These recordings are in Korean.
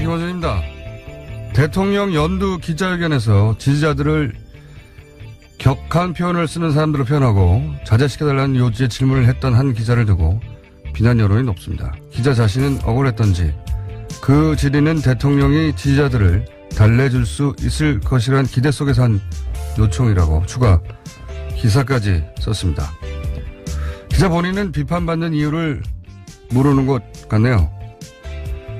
김어준입니다. 대통령 연두 기자회견에서 지지자들을 격한 표현을 쓰는 사람들로 표현하고 자제시켜달라는 요지의 질문을 했던 한 기자를 두고 비난 여론이 높습니다. 기자 자신은 억울했던지 그 질의는 대통령이 지지자들을 달래줄 수 있을 것이란 기대 속에서 한 요청이라고 추가 기사까지 썼습니다. 기자 본인은 비판받는 이유를 모르는 것 같네요.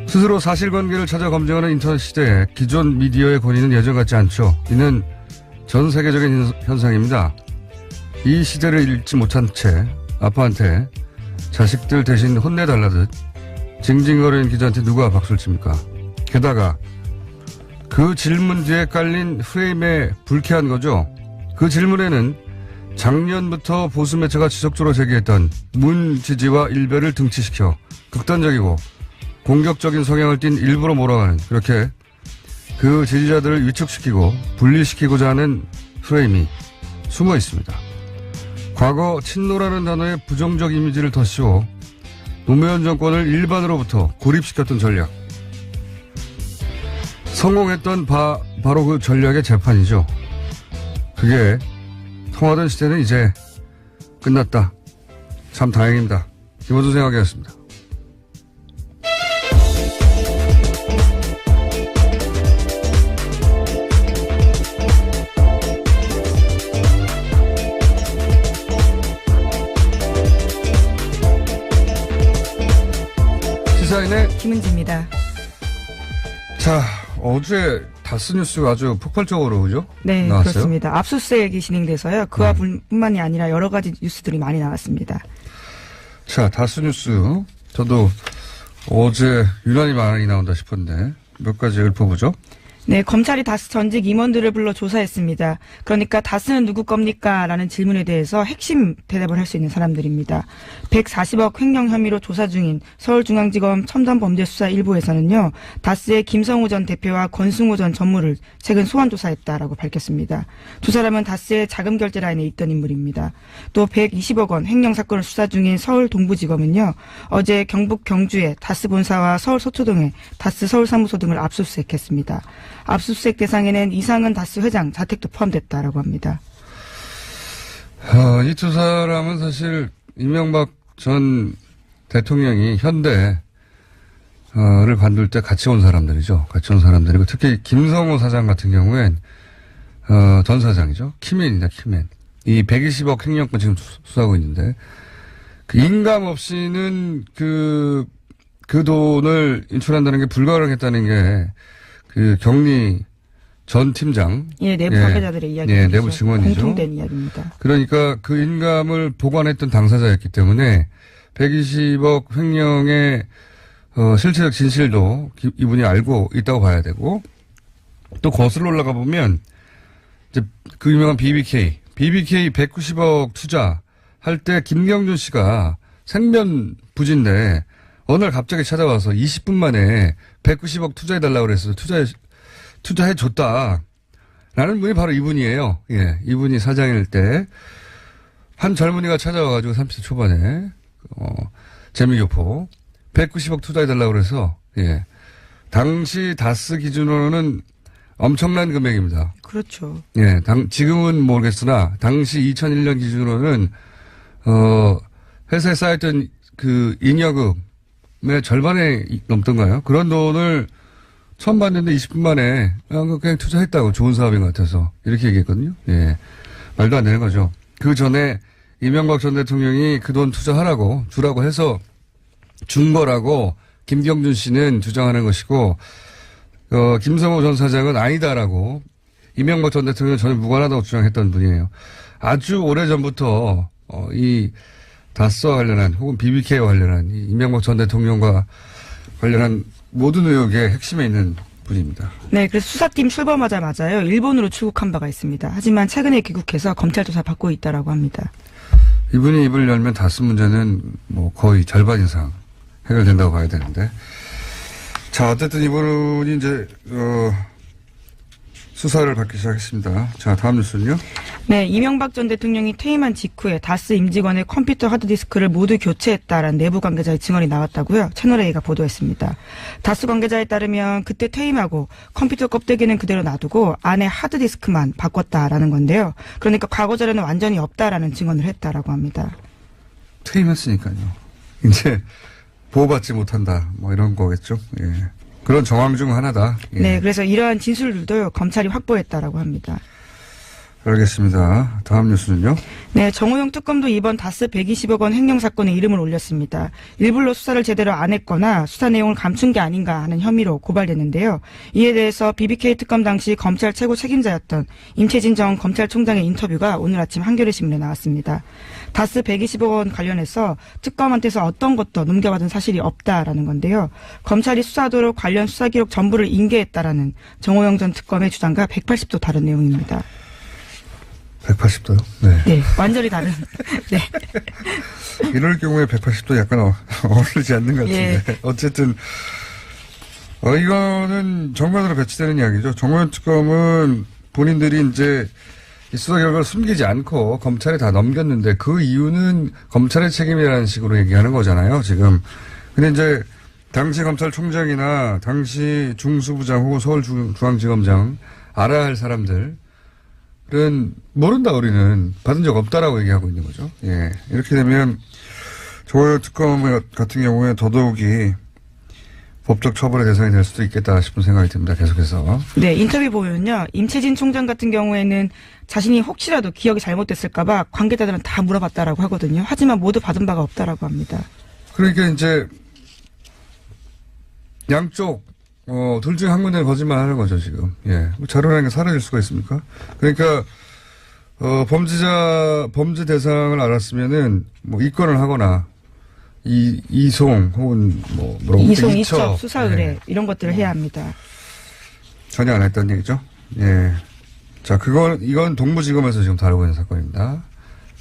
스스로 사실관계를 찾아 검증하는 인터넷 시대에 기존 미디어의 권위는 예전 같지 않죠. 이는 전 세계적인 현상입니다. 이 시대를 읽지 못한 채 아빠한테 자식들 대신 혼내달라듯 징징거리는 기자한테 누가 박수를 칩니까? 게다가 그 질문 뒤에 깔린 프레임에 불쾌한 거죠. 그 질문에는 작년부터 보수 매체가 지속적으로 제기했던 문 지지와 일베를 등치시켜 극단적이고 공격적인 성향을 띤 일부러 몰아가는, 그렇게 그 지지자들을 위축시키고 분리시키고자 하는 프레임이 숨어 있습니다. 과거 친노라는 단어에 부정적 이미지를 덧씌워 노무현 정권을 일반으로부터 고립시켰던 전략. 성공했던 바로 그 전략의 재판이죠. 그게 통하던 시대는 이제 끝났다. 참 다행입니다. 김어준 생각이었습니다. 시사인의 김은지입니다. 자, 어제 다스뉴스가 아주 폭발적으로 그죠? 네, 나왔어요? 그렇습니다. 압수수색이 진행돼서요. 그와 뿐만이 아니라 여러 가지 뉴스들이 많이 나왔습니다. 자, 다스뉴스. 저도 어제 유난히 많이 나온다 싶었는데 몇 가지 읊어보죠. 네, 검찰이 다스 전직 임원들을 불러 조사했습니다. 그러니까 다스는 누구 겁니까? 라는 질문에 대해서 핵심 대답을 할 수 있는 사람들입니다. 140억 횡령 혐의로 조사 중인 서울중앙지검 첨단범죄수사 1부에서는요. 다스의 김성우 전 대표와 권승우 전 전무를 최근 소환 조사했다라고 밝혔습니다. 두 사람은 다스의 자금 결제 라인에 있던 인물입니다. 또 120억 원 횡령 사건을 수사 중인 서울 동부지검은요. 어제 경북 경주의 다스 본사와 서울 서초동의 다스 서울사무소 등을 압수수색했습니다. 압수수색 대상에는 이상은 다스 회장 자택도 포함됐다라고 합니다. 이 두 사람은 사실 이명박 전 대통령이 현대를 관둘 때 같이 온 사람들이죠. 같이 온 사람들이고 특히 김성호 사장 같은 경우엔 전 사장이죠. 키맨이다, 키맨. 이 120억 횡령권 지금 수사하고 있는데 그 인감 없이는 그 돈을 인출한다는 게 불가능했다는 게 그 경리 전 팀장. 예, 내부 관계자들의 이야기죠. 예, 내부 증언이죠. 공통된 이야기입니다. 그러니까 그 인감을 보관했던 당사자였기 때문에 120억 횡령의 실체적 진실도 이분이 알고 있다고 봐야 되고 또 거슬러 올라가 보면 이제 그 유명한 BBK 190억 투자할 때 김경준 씨가 생면 부진데 어느 날 갑자기 찾아와서 20분 만에 190억 투자해달라고 그래서 투자해줬다. 라는 분이 바로 이분이에요. 예, 이분이 사장일 때 한 젊은이가 찾아와가지고 30대 초반에 재미교포 190억 투자해달라고 그래서 예, 당시 다스 기준으로는 엄청난 금액입니다. 그렇죠. 예, 지금은 모르겠으나 당시 2001년 기준으로는 회사에 쌓였던 그 잉여금의 절반에 넘던가요? 그런 돈을 처음 봤는데 20분 만에 그냥 투자했다고 좋은 사업인 것 같아서 이렇게 얘기했거든요. 예, 말도 안 되는 거죠. 그 전에 이명박 전 대통령이 그 돈 투자하라고 주라고 해서 준 거라고 김경준 씨는 주장하는 것이고 김성호 전 사장은 아니다라고 이명박 전 대통령은 전혀 무관하다고 주장했던 분이에요. 아주 오래전부터 이 다스와 관련한 혹은 BBK와 관련한 이명박 전 대통령과 관련한 모든 의혹의 핵심에 있는 분입니다. 네, 그래서 수사팀 출범하자마자요. 일본으로 출국한 바가 있습니다. 하지만 최근에 귀국해서 검찰 조사 받고 있다라고 합니다. 이분이 입을 열면 다스 문제는 뭐 거의 절반 이상 해결된다고 봐야 되는데. 자, 어쨌든 이분이 이제 수사를 받기 시작했습니다. 자, 다음 뉴스는요. 네, 이명박 전 대통령이 퇴임한 직후에 다스 임직원의 컴퓨터 하드디스크를 모두 교체했다라는 내부 관계자의 증언이 나왔다고요. 채널A가 보도했습니다. 다스 관계자에 따르면 그때 퇴임하고 컴퓨터 껍데기는 그대로 놔두고 안에 하드디스크만 바꿨다라는 건데요. 그러니까 과거 자료는 완전히 없다라는 증언을 했다라고 합니다. 퇴임했으니까요. 이제 보호받지 못한다. 뭐 이런 거겠죠. 예. 그런 정황 중 하나다. 예. 네, 그래서 이러한 진술들도 검찰이 확보했다라고 합니다. 알겠습니다. 다음 뉴스는요. 네, 정호영 특검도 이번 다스 120억 원 횡령 사건에 이름을 올렸습니다. 일부러 수사를 제대로 안 했거나 수사 내용을 감춘 게 아닌가 하는 혐의로 고발됐는데요. 이에 대해서 BBK 특검 당시 검찰 최고 책임자였던 임채진 전 검찰총장의 인터뷰가 오늘 아침 한겨레 신문에 나왔습니다. 다스 120억 원 관련해서 특검한테서 어떤 것도 넘겨받은 사실이 없다라는 건데요. 검찰이 수사하도록 관련 수사 기록 전부를 인계했다라는 정호영 전 특검의 주장과 180도 다른 내용입니다. 180도요? 네. 네, 완전히 다른. 네. 이럴 경우에 180도 약간 어울리지 않는 것 같은데. 예. 어쨌든, 이거는 정면으로 배치되는 이야기죠. 정면 특검은 본인들이 이제 이 수사 결과를 숨기지 않고 검찰에 다 넘겼는데 그 이유는 검찰의 책임이라는 식으로 얘기하는 거잖아요, 지금. 근데 이제 당시 검찰총장이나 당시 중수부장 혹은 서울중앙지검장 알아야 할 사람들 은 모른다 우리는 받은 적 없다라고 얘기하고 있는 거죠. 예. 이렇게 되면 정호영 특검 같은 경우에 더더욱이 법적 처벌의 대상이 될 수도 있겠다 싶은 생각이 듭니다. 계속해서. 네, 인터뷰 보면요. 임채진 총장 같은 경우에는 자신이 혹시라도 기억이 잘못됐을까봐 관계자들은 다 물어봤다라고 하거든요. 하지만 모두 받은 바가 없다라고 합니다. 그러니까 이제 양쪽 둘 중에 한 군데 거짓말 하는 거죠, 지금. 예. 자료라는 게 사라질 수가 있습니까? 그러니까, 범죄 대상을 알았으면은, 뭐, 입건을 하거나, 이송, 혹은 이송, 이첩, 수사 의뢰, 예. 이런 것들을 해야 합니다. 전혀 안 했다는 얘기죠? 예. 자, 이건 동부지검에서 지금 다루고 있는 사건입니다.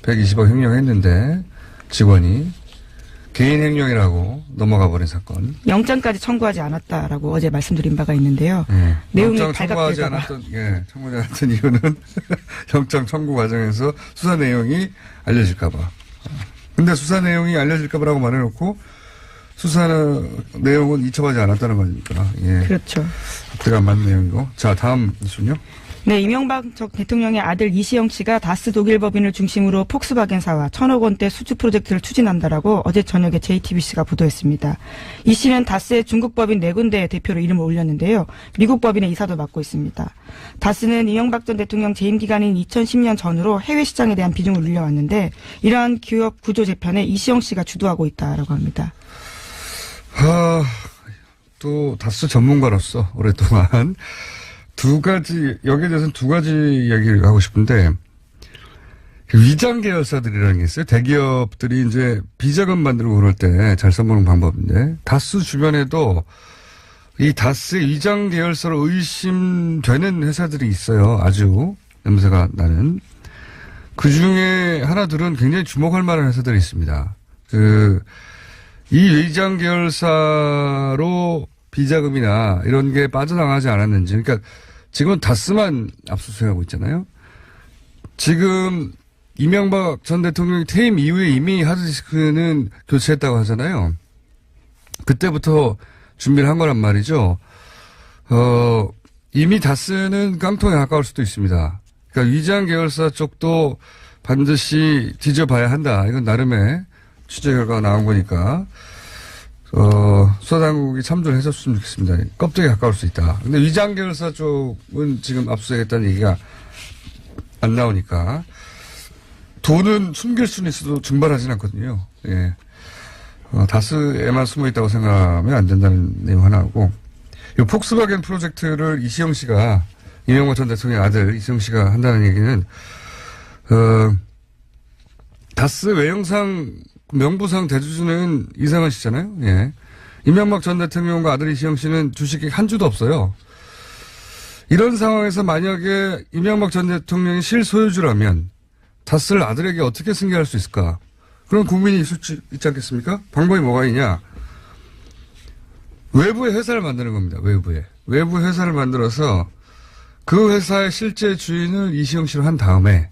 120억 횡령했는데, 직원이, 개인 횡령이라고 넘어가 버린 사건. 영장까지 청구하지 않았다라고 어제 말씀드린 바가 있는데요. 예. 내용이 영장 청구하지 않았던 이유는 영장 청구 과정에서 수사 내용이 알려질까봐. 근데 수사 내용이 알려질까봐라고 말해놓고 수사 내용은 이첩하지 않았다는 거니까. 예. 그렇죠. 앞뒤가 안 맞는 내용이고. 자, 다음 뉴스는요. 네, 이명박 전 대통령의 아들 이시영 씨가 다스 독일 법인을 중심으로 폭스바겐사와 1,000억 원대 수주 프로젝트를 추진한다라고 어제 저녁에 JTBC가 보도했습니다. 이 씨는 다스의 중국 법인 4군데의 대표로 이름을 올렸는데요. 미국 법인의 이사도 맡고 있습니다. 다스는 이명박 전 대통령 재임 기간인 2010년 전으로 해외 시장에 대한 비중을 늘려왔는데 이러한 기업 구조 재편에 이시영 씨가 주도하고 있다라고 합니다. 또 다스 전문가로서 오랫동안 여기에 대해서는 두 가지 이야기를 하고 싶은데, 위장 계열사들이라는 게 있어요. 대기업들이 이제 비자금 만들고 그럴 때 잘 써보는 방법인데, 다스 주변에도 이 다스의 위장 계열사로 의심되는 회사들이 있어요. 아주 냄새가 나는. 그 중에 하나들은 굉장히 주목할 만한 회사들이 있습니다. 이 위장 계열사로 비자금이나 이런 게 빠져나가지 않았는지. 그러니까 지금은 다스만 압수수색하고 있잖아요. 지금 이명박 전 대통령이 퇴임 이후에 이미 하드디스크는 교체했다고 하잖아요. 그때부터 준비를 한 거란 말이죠. 이미 다스는 깡통에 가까울 수도 있습니다. 그러니까 위장 계열사 쪽도 반드시 뒤져봐야 한다. 이건 나름의 취재 결과가 나온 거니까. 수사당국이 참조를 해줬으면 좋겠습니다. 껍데기에 가까울 수 있다. 근데 위장 계열사 쪽은 지금 압수수색했다는 얘기가 안 나오니까 돈은 숨길 수는 있어도 증발하진 않거든요. 예. 다스에만 숨어 있다고 생각하면 안 된다는 내용 하나 하고, 이 폭스바겐 프로젝트를 이시영 씨가, 이명박 전 대통령의 아들 이시영 씨가 한다는 얘기는, 다스 외형상 명부상 대주주는 이상한 씨잖아요. 예. 이명박 전 대통령과 아들 이시영 씨는 주식이 한 주도 없어요. 이런 상황에서 만약에 이명박 전 대통령이 실소유주라면 다스를 아들에게 어떻게 승계할 수 있을까? 그런 고민이 있지 않겠습니까? 방법이 뭐가 있냐? 외부의 회사를 만드는 겁니다. 외부 회사를 만들어서 그 회사의 실제 주인을 이시영 씨로 한 다음에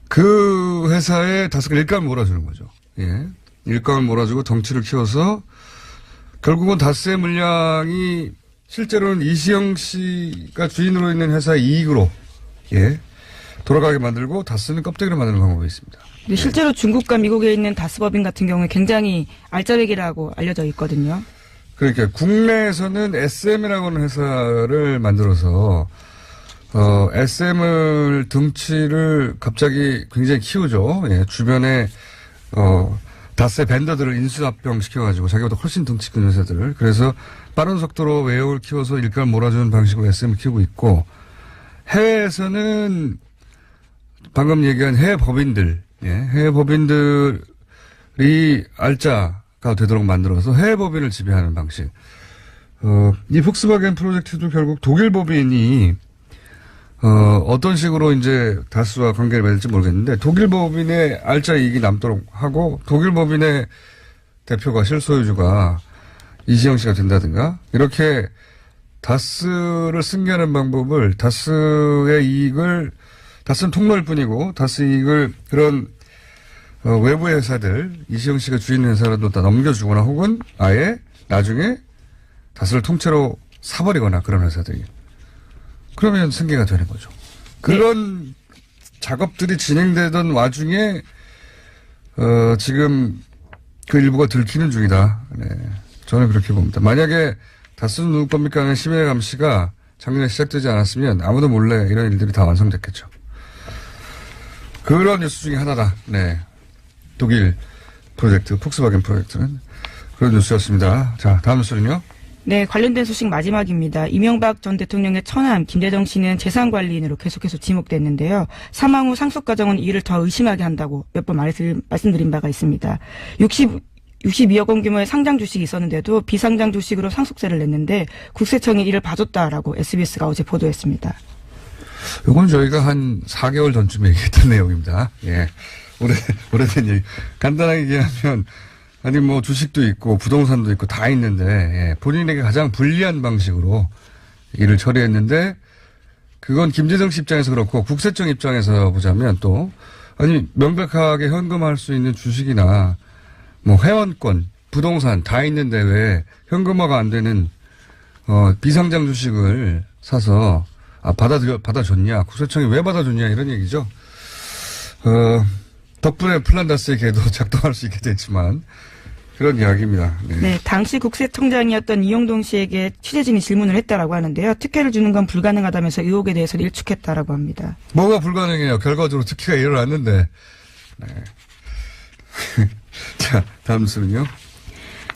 그 회사에 다스가 일감을 몰아주는 거죠. 예. 일감을 몰아주고 덩치를 키워서 결국은 다스의 물량이 실제로는 이시영 씨가 주인으로 있는 회사의 이익으로 예. 돌아가게 만들고 다스는 껍데기로 만드는 방법이 있습니다. 근데 실제로 중국과 미국에 있는 다스법인 같은 경우에 굉장히 알짜배기라고 알려져 있거든요. 그러니까 국내에서는 SM이라고 하는 회사를 만들어서 SM을 등치를 갑자기 굉장히 키우죠. 예, 주변에 다스의 밴더들을 인수합병 시켜가지고 자기보다 훨씬 등치 큰 회사들을 그래서 빠른 속도로 외형을 키워서 일감을 몰아주는 방식으로 SM을 키우고 있고 해외에서는 방금 얘기한 해외 법인들, 예, 해외 법인들이 알짜가 되도록 만들어서 해외 법인을 지배하는 방식. 이 폭스바겐 프로젝트도 결국 독일 법인이 어떤 식으로 이제 다스와 관계를 맺을지 모르겠는데 독일 법인의 알짜 이익이 남도록 하고 독일 법인의 대표가 실소유주가 이시영 씨가 된다든가 이렇게 다스를 승계하는 방법을 다스의 이익을 다스는 통로일 뿐이고 다스 이익을 그런 외부의 회사들 이시영 씨가 주인 회사라도 다 넘겨주거나 혹은 아예 나중에 다스를 통째로 사버리거나 그런 회사들이 그러면 승계가 되는 거죠. 그런 작업들이 진행되던 와중에 지금 그 일부가 들키는 중이다. 네, 저는 그렇게 봅니다. 만약에 다스는 누구 겁니까 하는 심의 감시가 작년에 시작되지 않았으면 아무도 몰래 이런 일들이 다 완성됐겠죠. 그런 뉴스 중에 하나다. 네. 독일 프로젝트, 폭스바겐 프로젝트는 그런 뉴스였습니다. 자, 다음 뉴스는요? 네, 관련된 소식 마지막입니다. 이명박 전 대통령의 처남 김대정 씨는 재산관리인으로 계속해서 지목됐는데요. 사망 후 상속 과정은 이를 더 의심하게 한다고 몇 번 말씀드린 바가 있습니다. 62억 원 규모의 상장 주식이 있었는데도 비상장 주식으로 상속세를 냈는데 국세청이 이를 봐줬다라고 SBS가 어제 보도했습니다. 이건 저희가 한 4개월 전쯤에 얘기했던 내용입니다. 예. 오래된 얘기. 간단하게 얘기하면, 아니, 뭐, 주식도 있고, 부동산도 있고, 다 있는데, 예. 본인에게 가장 불리한 방식으로 일을 처리했는데, 그건 김재정 씨 입장에서 그렇고, 국세청 입장에서 보자면 또, 아니, 명백하게 현금화할 수 있는 주식이나, 뭐, 회원권, 부동산 다 있는데 왜 현금화가 안 되는, 비상장 주식을 사서, 받아줬냐? 국세청이 왜 받아줬냐? 이런 얘기죠. 덕분에 플란다스의 개도 작동할 수 있게 됐지만, 그런 이야기입니다. 네. 네, 당시 국세청장이었던 이용동 씨에게 취재진이 질문을 했다라고 하는데요. 특혜를 주는 건 불가능하다면서 의혹에 대해서 일축했다라고 합니다. 뭐가 불가능해요? 결과적으로 특혜가 일어났는데. 네. 자, 다음 뉴스는요?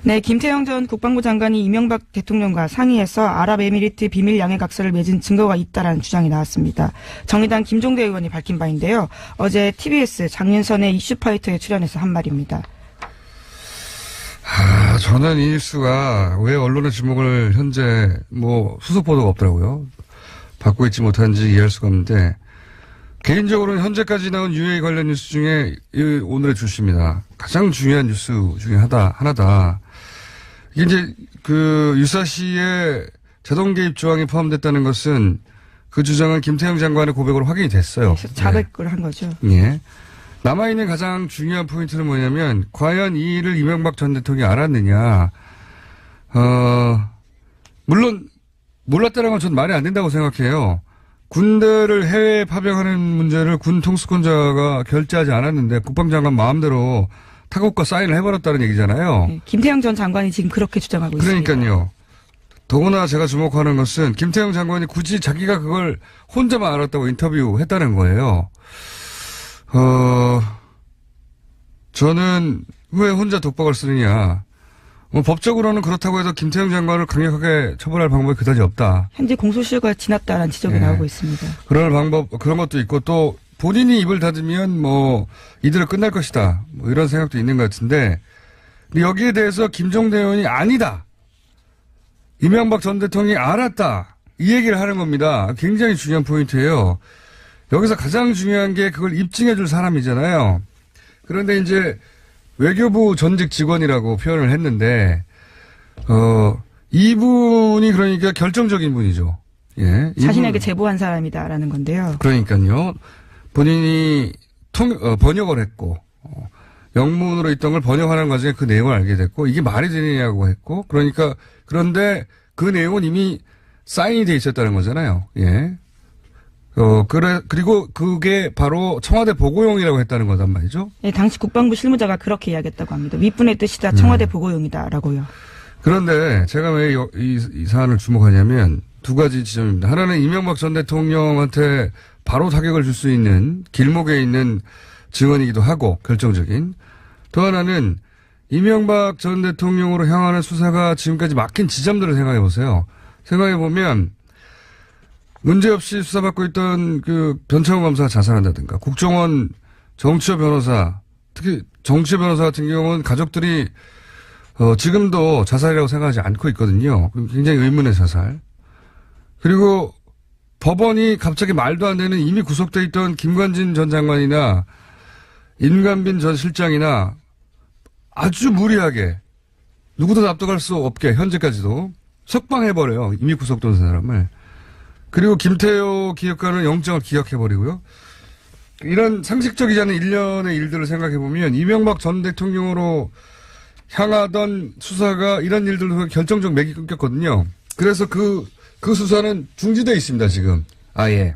네, 김태형 전 국방부 장관이 이명박 대통령과 상의해서 아랍에미리트 비밀 양해 각서를 맺은 증거가 있다라는 주장이 나왔습니다. 정의당 김종대 의원이 밝힌 바인데요. 어제 TBS 장윤선의 이슈파이터에 출연해서 한 말입니다. 저는 이 뉴스가 왜 언론의 주목을 현재 수속 보도가 없더라고요. 받고 있지 못한지 이해할 수가 없는데 개인적으로는 현재까지 나온 UAE 관련 뉴스 중에 오늘의 주시입니다. 가장 중요한 뉴스 중에 하나다. 이게 이제 유사시에 자동 개입 조항이 포함됐다는 것은 그 주장은 김태형 장관의 고백으로 확인이 됐어요. 자백을 한 거죠. 예. 남아있는 가장 중요한 포인트는 뭐냐면 과연 이 일을 이명박 전 대통령이 알았느냐. 물론 몰랐다는 건 전 말이 안 된다고 생각해요. 군대를 해외에 파병하는 문제를 군 통수권자가 결재하지 않았는데 국방장관 마음대로 타국과 사인을 해버렸다는 얘기잖아요. 네, 김태형 전 장관이 지금 그렇게 주장하고 있습니다. 그러니까요. 더구나 제가 주목하는 것은 김태형 장관이 굳이 자기가 그걸 혼자만 알았다고 인터뷰했다는 거예요. 저는 왜 혼자 독박을 쓰느냐. 법적으로는 그렇다고 해도 김태형 장관을 강력하게 처벌할 방법이 그다지 없다. 현재 공소시효가 지났다라는 지적이 나오고 있습니다. 그런 것도 있고 또 본인이 입을 닫으면 이대로 끝날 것이다. 이런 생각도 있는 것 같은데 여기에 대해서 김종대 의원이 아니다. 이명박 전 대통령이 알았다. 이 얘기를 하는 겁니다. 굉장히 중요한 포인트예요. 여기서 가장 중요한 게 그걸 입증해 줄 사람이잖아요. 그런데 이제 외교부 전직 직원이라고 표현을 했는데, 이분이 그러니까 결정적인 분이죠. 예. 자신에게 제보한 사람이다라는 건데요. 그러니까요. 본인이 번역을 했고, 영문으로 있던 걸 번역하는 과정에 그 내용을 알게 됐고, 이게 말이 되느냐고 했고, 그러니까, 그런데 그 내용은 이미 사인이 돼 있었다는 거잖아요. 예. 그리고 그게 바로 청와대 보고용이라고 했다는 거단 말이죠. 네, 당시 국방부 실무자가 그렇게 이야기했다고 합니다. 윗분의 뜻이다 청와대 보고용이다라고요. 그런데 제가 왜 이 사안을 주목하냐면 두 가지 지점입니다. 하나는 이명박 전 대통령한테 바로 타격을 줄 수 있는 길목에 있는 증언이기도 하고 결정적인. 또 하나는 이명박 전 대통령으로 향하는 수사가 지금까지 막힌 지점들을 생각해 보세요. 생각해 보면 문제없이 수사받고 있던 그 변창흠 검사가 자살한다든가 국정원 정치호 변호사, 특히 정치호 변호사 같은 경우는 가족들이 지금도 자살이라고 생각하지 않고 있거든요. 굉장히 의문의 자살. 그리고 법원이 갑자기 말도 안 되는 이미 구속돼 있던 김관진 전 장관이나 임관빈 전 실장이나 아주 무리하게 누구도 납득할 수 없게 현재까지도 석방해버려요. 이미 구속된 사람을. 그리고 김태호 기획관은 영장을 기각해버리고요. 이런 상식적이지 않은 일련의 일들을 생각해보면 이명박 전 대통령으로 향하던 수사가 이런 일들로 결정적 맥이 끊겼거든요. 그래서 그 수사는 중지되어 있습니다, 지금. 아예.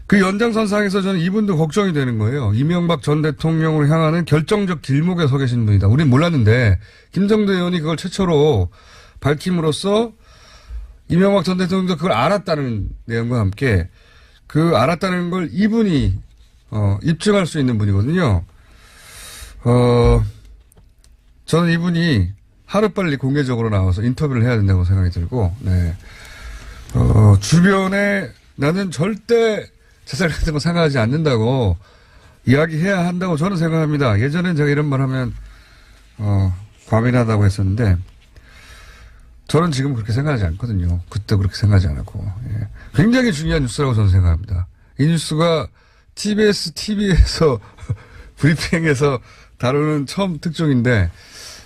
그 연장선상에서 저는 이분도 걱정이 되는 거예요. 이명박 전 대통령으로 향하는 결정적 길목에 서 계신 분이다. 우린 몰랐는데, 김정대 의원이 그걸 최초로 밝힘으로써 이명박 전 대통령도 그걸 알았다는 내용과 함께 그 알았다는 걸 이분이, 입증할 수 있는 분이거든요. 저는 이분이 하루빨리 공개적으로 나와서 인터뷰를 해야 된다고 생각이 들고, 네. 주변에 나는 절대 자살 같은 거 생각하지 않는다고 이야기해야 한다고 저는 생각합니다. 예전엔 제가 이런 말 하면, 과민하다고 했었는데, 저는 지금 그렇게 생각하지 않거든요. 그때 그렇게 생각하지 않았고. 예. 굉장히 중요한 뉴스라고 저는 생각합니다. 이 뉴스가 TBS TV에서 브리핑에서 다루는 처음 특종인데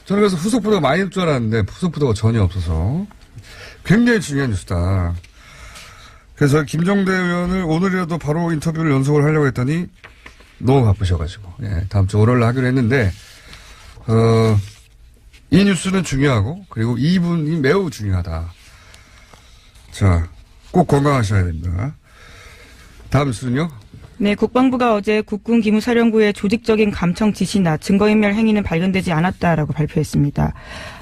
저는 그래서 후속 보도가 많이 올 줄 알았는데 후속 보도가 전혀 없어서 굉장히 중요한 뉴스다. 그래서 김정대 의원을 오늘이라도 바로 인터뷰를 연속을 하려고 했더니 너무 바쁘셔가지고 예, 다음 주 월요일 하기로 했는데 이 뉴스는 중요하고 그리고 이분이 매우 중요하다. 자, 꼭 건강하셔야 됩니다. 다음 뉴스는요? 네, 국방부가 어제 국군 기무사령부의 조직적인 감청 지시나 증거인멸 행위는 발견되지 않았다라고 발표했습니다.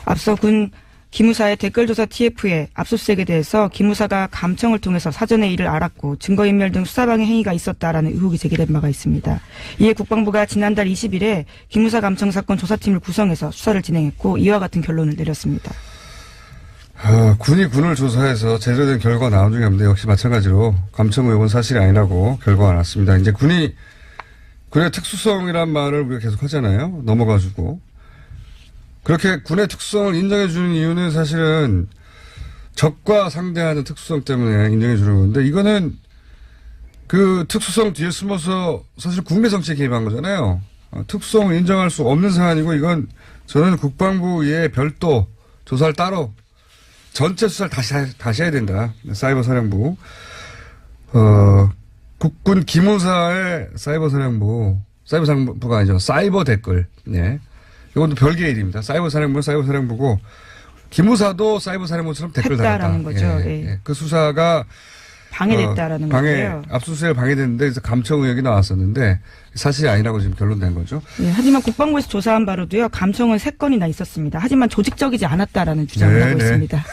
앞서 군 기무사의 댓글조사 TF에 압수수색에 대해서 기무사가 감청을 통해서 사전에 이를 알았고 증거인멸 등 수사방해 행위가 있었다라는 의혹이 제기된 바가 있습니다. 이에 국방부가 지난달 20일에 기무사 감청 사건 조사팀을 구성해서 수사를 진행했고 이와 같은 결론을 내렸습니다. 군이 군을 조사해서 제대로 된 결과가 나온 적이 없는데 역시 마찬가지로 감청 의혹은 사실이 아니라고 결과가 났습니다. 이제 군의 특수성이란 말을 우리가 계속 하잖아요. 넘어가지고. 그렇게 군의 특수성을 인정해 주는 이유는 사실은 적과 상대하는 특수성 때문에 인정해 주는 건데 이거는 그 특수성 뒤에 숨어서 사실 국내 정치에 개입한 거잖아요. 특수성을 인정할 수 없는 사안이고 이건 저는 국방부의 별도 조사를 따로 전체 수사를 다시 해야 된다. 사이버 사령부. 국군 기무사의 사이버 사령부가 아니죠. 사이버 댓글. 네. 이것도 별개의 일입니다. 사이버 사령부는 사이버 사령부고, 기무사도 사이버 사령부처럼 댓글 달았다. 거죠. 예, 예. 그 수사가 방해됐다라는 거예요. 압수수색을 방해됐는데 그래서 감청 의혹이 나왔었는데 사실이 아니라고 지금 결론낸 거죠. 네, 하지만 국방부에서 조사한 바로도요. 감청은 3건이나 있었습니다. 하지만 조직적이지 않았다라는 주장을 하고 있습니다.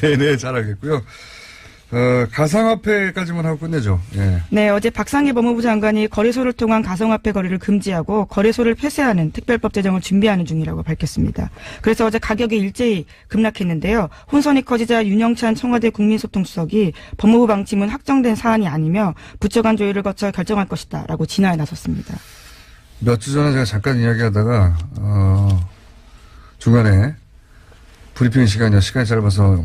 네네, 잘 알겠고요. 가상화폐까지만 하고 끝내죠. 예. 네, 어제 박상희 법무부 장관이 거래소를 통한 가상화폐 거래를 금지하고 거래소를 폐쇄하는 특별법 제정을 준비하는 중이라고 밝혔습니다. 그래서 어제 가격이 일제히 급락했는데요. 혼선이 커지자 윤영찬 청와대 국민소통수석이 법무부 방침은 확정된 사안이 아니며 부처 간 조율을 거쳐 결정할 것이다 라고 진화에 나섰습니다. 몇 주 전에 제가 잠깐 이야기하다가 중간에 브리핑 시간이 짧아서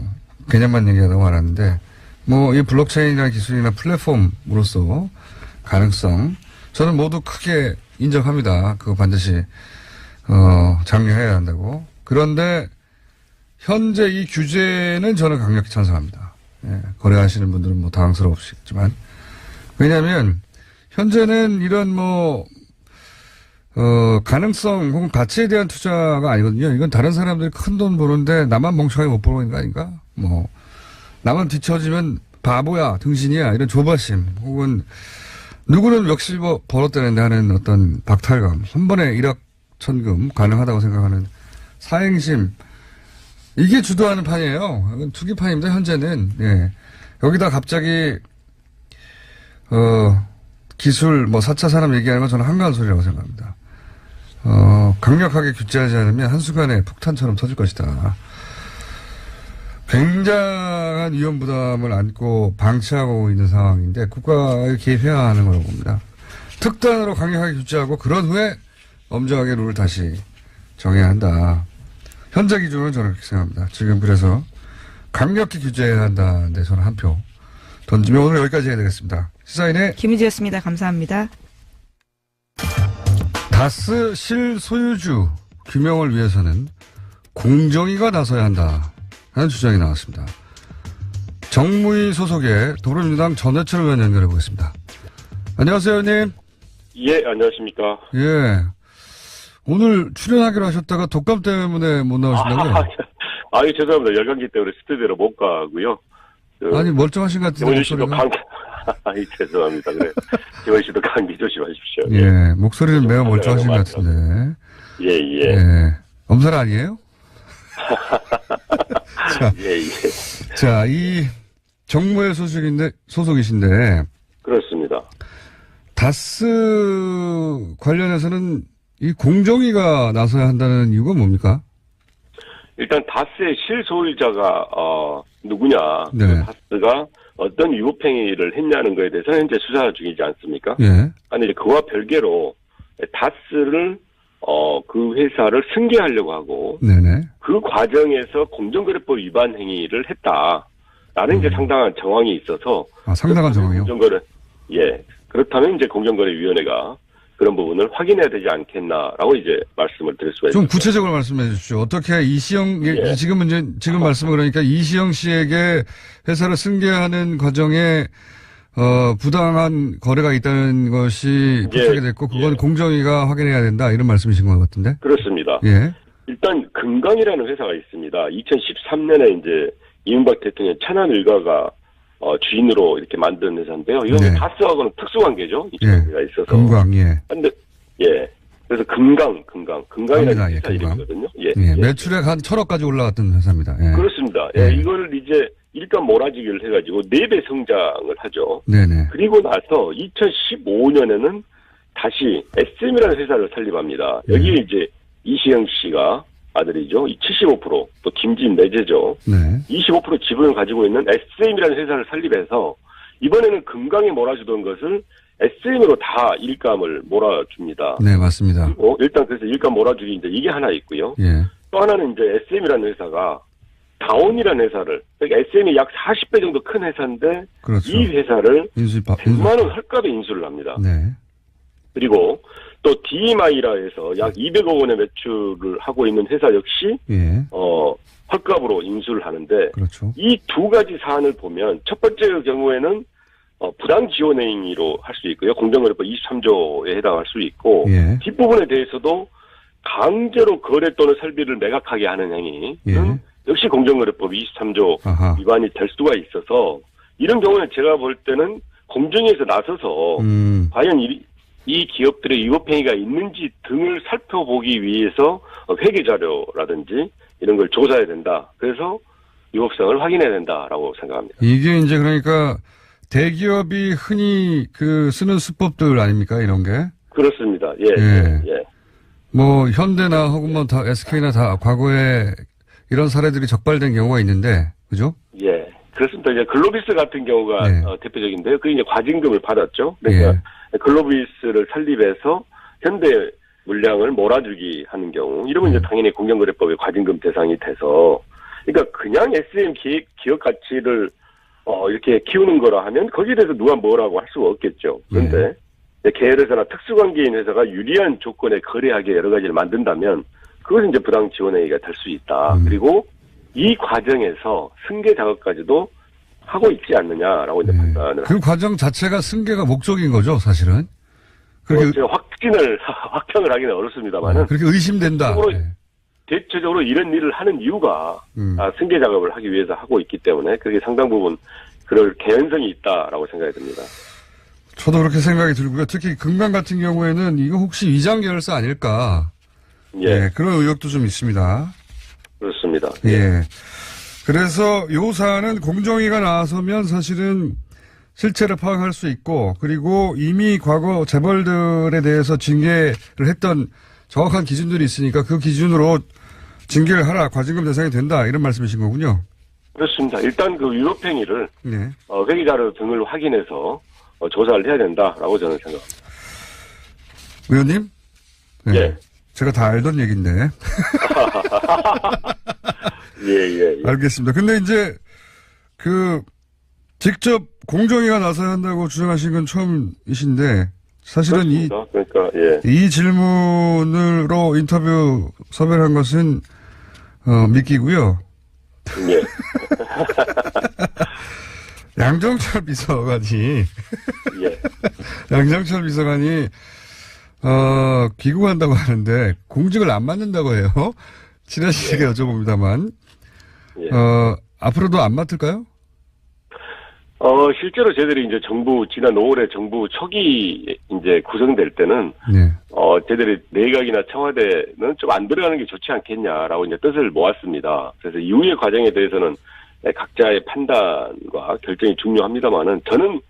개념만 얘기하다가 말았는데 이 블록체인이라는 기술이나 플랫폼으로서 가능성, 저는 모두 크게 인정합니다. 그거 반드시, 장려해야 한다고. 그런데, 현재 이 규제는 저는 강력히 찬성합니다. 예, 거래하시는 분들은 뭐 당황스러우시겠지만. 왜냐하면 현재는 이런 가능성 혹은 가치에 대한 투자가 아니거든요. 이건 다른 사람들이 큰 돈 버는데 나만 멍청하게 못 버는 거 아닌가? 나만 뒤처지면 바보야, 등신이야, 이런 조바심, 혹은 누구는 몇십 벌었다는데 하는 어떤 박탈감, 한 번에 1억 천금 가능하다고 생각하는 사행심, 이게 주도하는 판이에요. 이건 투기판입니다, 현재는. 예. 여기다 갑자기, 기술, 4차 산업 얘기하는 건 저는 한가한 소리라고 생각합니다. 강력하게 규제하지 않으면 한순간에 폭탄처럼 터질 것이다. 굉장한 위험 부담을 안고 방치하고 있는 상황인데 국가가 개입해야 하는 거라고 봅니다. 특단으로 강력하게 규제하고 그런 후에 엄정하게 룰을 다시 정해야 한다. 현재 기준으로 저는 그렇게 생각합니다. 지금 그래서 강력히 규제해야 한다는데 저는 한 표 던지면 오늘 여기까지 해야 되겠습니다. 시사인의 김희지였습니다. 감사합니다. 다스 실소유주 규명을 위해서는 공정위가 나서야 한다 하는 주장이 나왔습니다. 정무위 소속의 더불어민주당 전해철 의원 연결해 보겠습니다. 안녕하세요, 의원님. 예, 안녕하십니까. 예. 오늘 출연하기로 하셨다가 독감 때문에 못 나오신다고요? 죄송합니다. 열감기 때문에 스튜디오로 못 가고요. 아니, 멀쩡하신 것 같은데. 김원준 씨도 감기, 죄송합니다. 그래. 김원준 씨도 감기 조심하십시오. 예, 목소리는 매우 멀쩡하신 것 같은데. 예. 엄살 아니에요? 자, 예. 자, 이 정무회 소속이신데. 그렇습니다. 다스 관련해서는 이 공정위가 나서야 한다는 이유가 뭡니까? 일단 다스의 실소유자가 누구냐, 네. 다스가 어떤 위법행위를 했냐는 거에 대해서는 현재 수사 중이지 않습니까? 예. 아니 이제 그와 별개로 다스를 그 회사를 승계하려고 하고 네네. 그 과정에서 공정거래법 위반 행위를 했다라는 이제 상당한 정황이 있어서 상당한 정황이요? 그렇다면 이제 공정거래위원회가 그런 부분을 확인해야 되지 않겠나라고 이제 말씀을 드릴 수가 있습니다. 좀 구체적으로 말씀해 주십시오. 어떻게 이시영, 지금 말씀은 그러니까 이시영 씨에게 회사를 승계하는 과정에, 부당한 거래가 있다는 것이 포착이 됐고, 그건 공정위가 확인해야 된다, 이런 말씀이신 것 같은데? 그렇습니다. 예. 일단, 금강이라는 회사가 있습니다. 2013년에 이제 이명박 대통령 천안 일가가 주인으로 이렇게 만든 회사인데요. 이건 다스하고는 특수관계죠. 이 관계가 있어서. 금강, 예. 근데, 그래서 금강이라는 회사 이름이거든요. 매출액 한 1,000억까지 올라갔던 회사입니다. 예. 그렇습니다. 이거를 이제 일감 몰아주기를 해가지고 4배 성장을 하죠. 네네. 그리고 나서 2015년에는 다시 SM이라는 회사를 설립합니다. 여기에 이제 이시영 씨가 아들이죠. 75%, 또 김진 내재죠. 네. 25% 지분을 가지고 있는 SM이라는 회사를 설립해서 이번에는 금강에 몰아주던 것을 SM으로 다 일감을 몰아줍니다. 네, 맞습니다. 일단 그래서 일감 몰아주기인데 이게 하나 있고요. 예. 또 하나는 이제 SM이라는 회사가 다온이라는 회사를, 그러니까 SM이 약 40배 정도 큰 회사인데 그렇죠. 이 회사를 100만 원 헐값에 인수를 합니다. 네. 그리고 또 DMI라 해서 약 200억 원의 매출을 하고 있는 회사 역시 헐값으로 인수를 하는데 그렇죠. 이 두 가지 사안을 보면 첫 번째 경우에는 부당 지원 행위로 할 수 있고요. 공정거래법 23조에 해당할 수 있고 뒷부분에 대해서도 강제로 거래 또는 설비를 매각하게 하는 행위는 역시 공정거래법 23조 위반이 될 수가 있어서 이런 경우는 제가 볼 때는 공정위에서 나서서 과연 이 기업들의 위법행위가 있는지 등을 살펴보기 위해서 회계자료라든지 이런 걸 조사해야 된다. 그래서 위법성을 확인해야 된다라고 생각합니다. 이게 이제 그러니까 대기업이 흔히 쓰는 수법들 아닙니까? 이런 게? 그렇습니다. 뭐 현대나 혹은 뭐 다 SK나 다 과거에 이런 사례들이 적발된 경우가 있는데, 그죠? 예. 그렇습니다. 이제 글로비스 같은 경우가 대표적인데요. 그 이제 과징금을 받았죠. 그러니까 글로비스를 설립해서 현대 물량을 몰아주기 하는 경우, 이러면 이제 당연히 공정거래법의 과징금 대상이 돼서, 그러니까 그냥 SM 기업 가치를 이렇게 키우는 거라 하면 거기에 대해서 누가 뭐라고 할 수가 없겠죠. 그런데 계열회사나 특수관계인 회사가 유리한 조건에 거래하게 여러 가지를 만든다면 그것은 이제 부당 지원 행위가 될 수 있다. 그리고 이 과정에서 승계 작업까지도 하고 있지 않느냐라고 이제 판단을. 그 과정 자체가 승계가 목적인 거죠, 사실은. 그렇게 제가 확정을 하기는 어렵습니다만은. 그렇게 의심된다. 대체적으로 이런 일을 하는 이유가 승계 작업을 하기 위해서 하고 있기 때문에 그게 상당 부분 그럴 개연성이 있다라고 생각이 듭니다. 저도 그렇게 생각이 들고요. 특히 금강 같은 경우에는 이거 혹시 위장 계열사 아닐까? 예, 그런 의혹도 좀 있습니다. 그렇습니다. 예. 그래서 요 사안은 공정위가 나서면 사실은 실체를 파악할 수 있고, 그리고 이미 과거 재벌들에 대해서 징계를 했던 정확한 기준들이 있으니까 그 기준으로 징계를 하라, 과징금 대상이 된다, 이런 말씀이신 거군요. 그렇습니다. 일단 그 위법행위를 회계자료 등을 확인해서 조사를 해야 된다라고 저는 생각합니다. 의원님? 네. 예. 제가 다 알던 얘기인데. 예. 알겠습니다. 근데 이제 직접 공정위가 나서야 한다고 주장하신 건 처음이신데 사실은 이 질문으로 인터뷰 섭외를 한 것은 미끼고요. 예. 양정철 비서관이 양정철 비서관이 귀국한다고 하는데 공직을 안 맡는다고 해요. 친하시게 여쭤봅니다만 앞으로도 안 맡을까요? 실제로 저희들이 이제 지난 5월에 정부 초기 이제 구성될 때는, 저희들이 내각이나 청와대는 좀 안 들어가는 게 좋지 않겠냐라고 이제 뜻을 모았습니다. 그래서 이후의 과정에 대해서는 각자의 판단과 결정이 중요합니다만은 저는,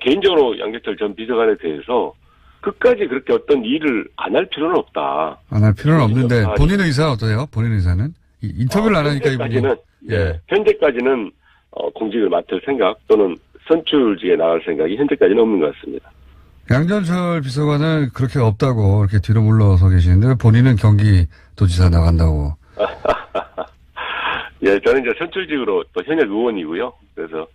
개인적으로 양정철 전 비서관에 대해서 끝까지 그렇게 어떤 일을 안 할 필요는 없다. 안 할 필요는 없는데, 본인 의사는 어떠세요? 본인 의사는? 인터뷰를 안 하니까 이분이. 현재까지는 공직을 맡을 생각 또는 선출직에 나갈 생각이 현재까지는 없는 것 같습니다. 양정철 비서관은 그렇게 없다고 이렇게 뒤로 물러서 계시는데 본인은 경기도지사 나간다고. 예, 저는 이제 선출직으로 또 현역 의원이고요. 그래서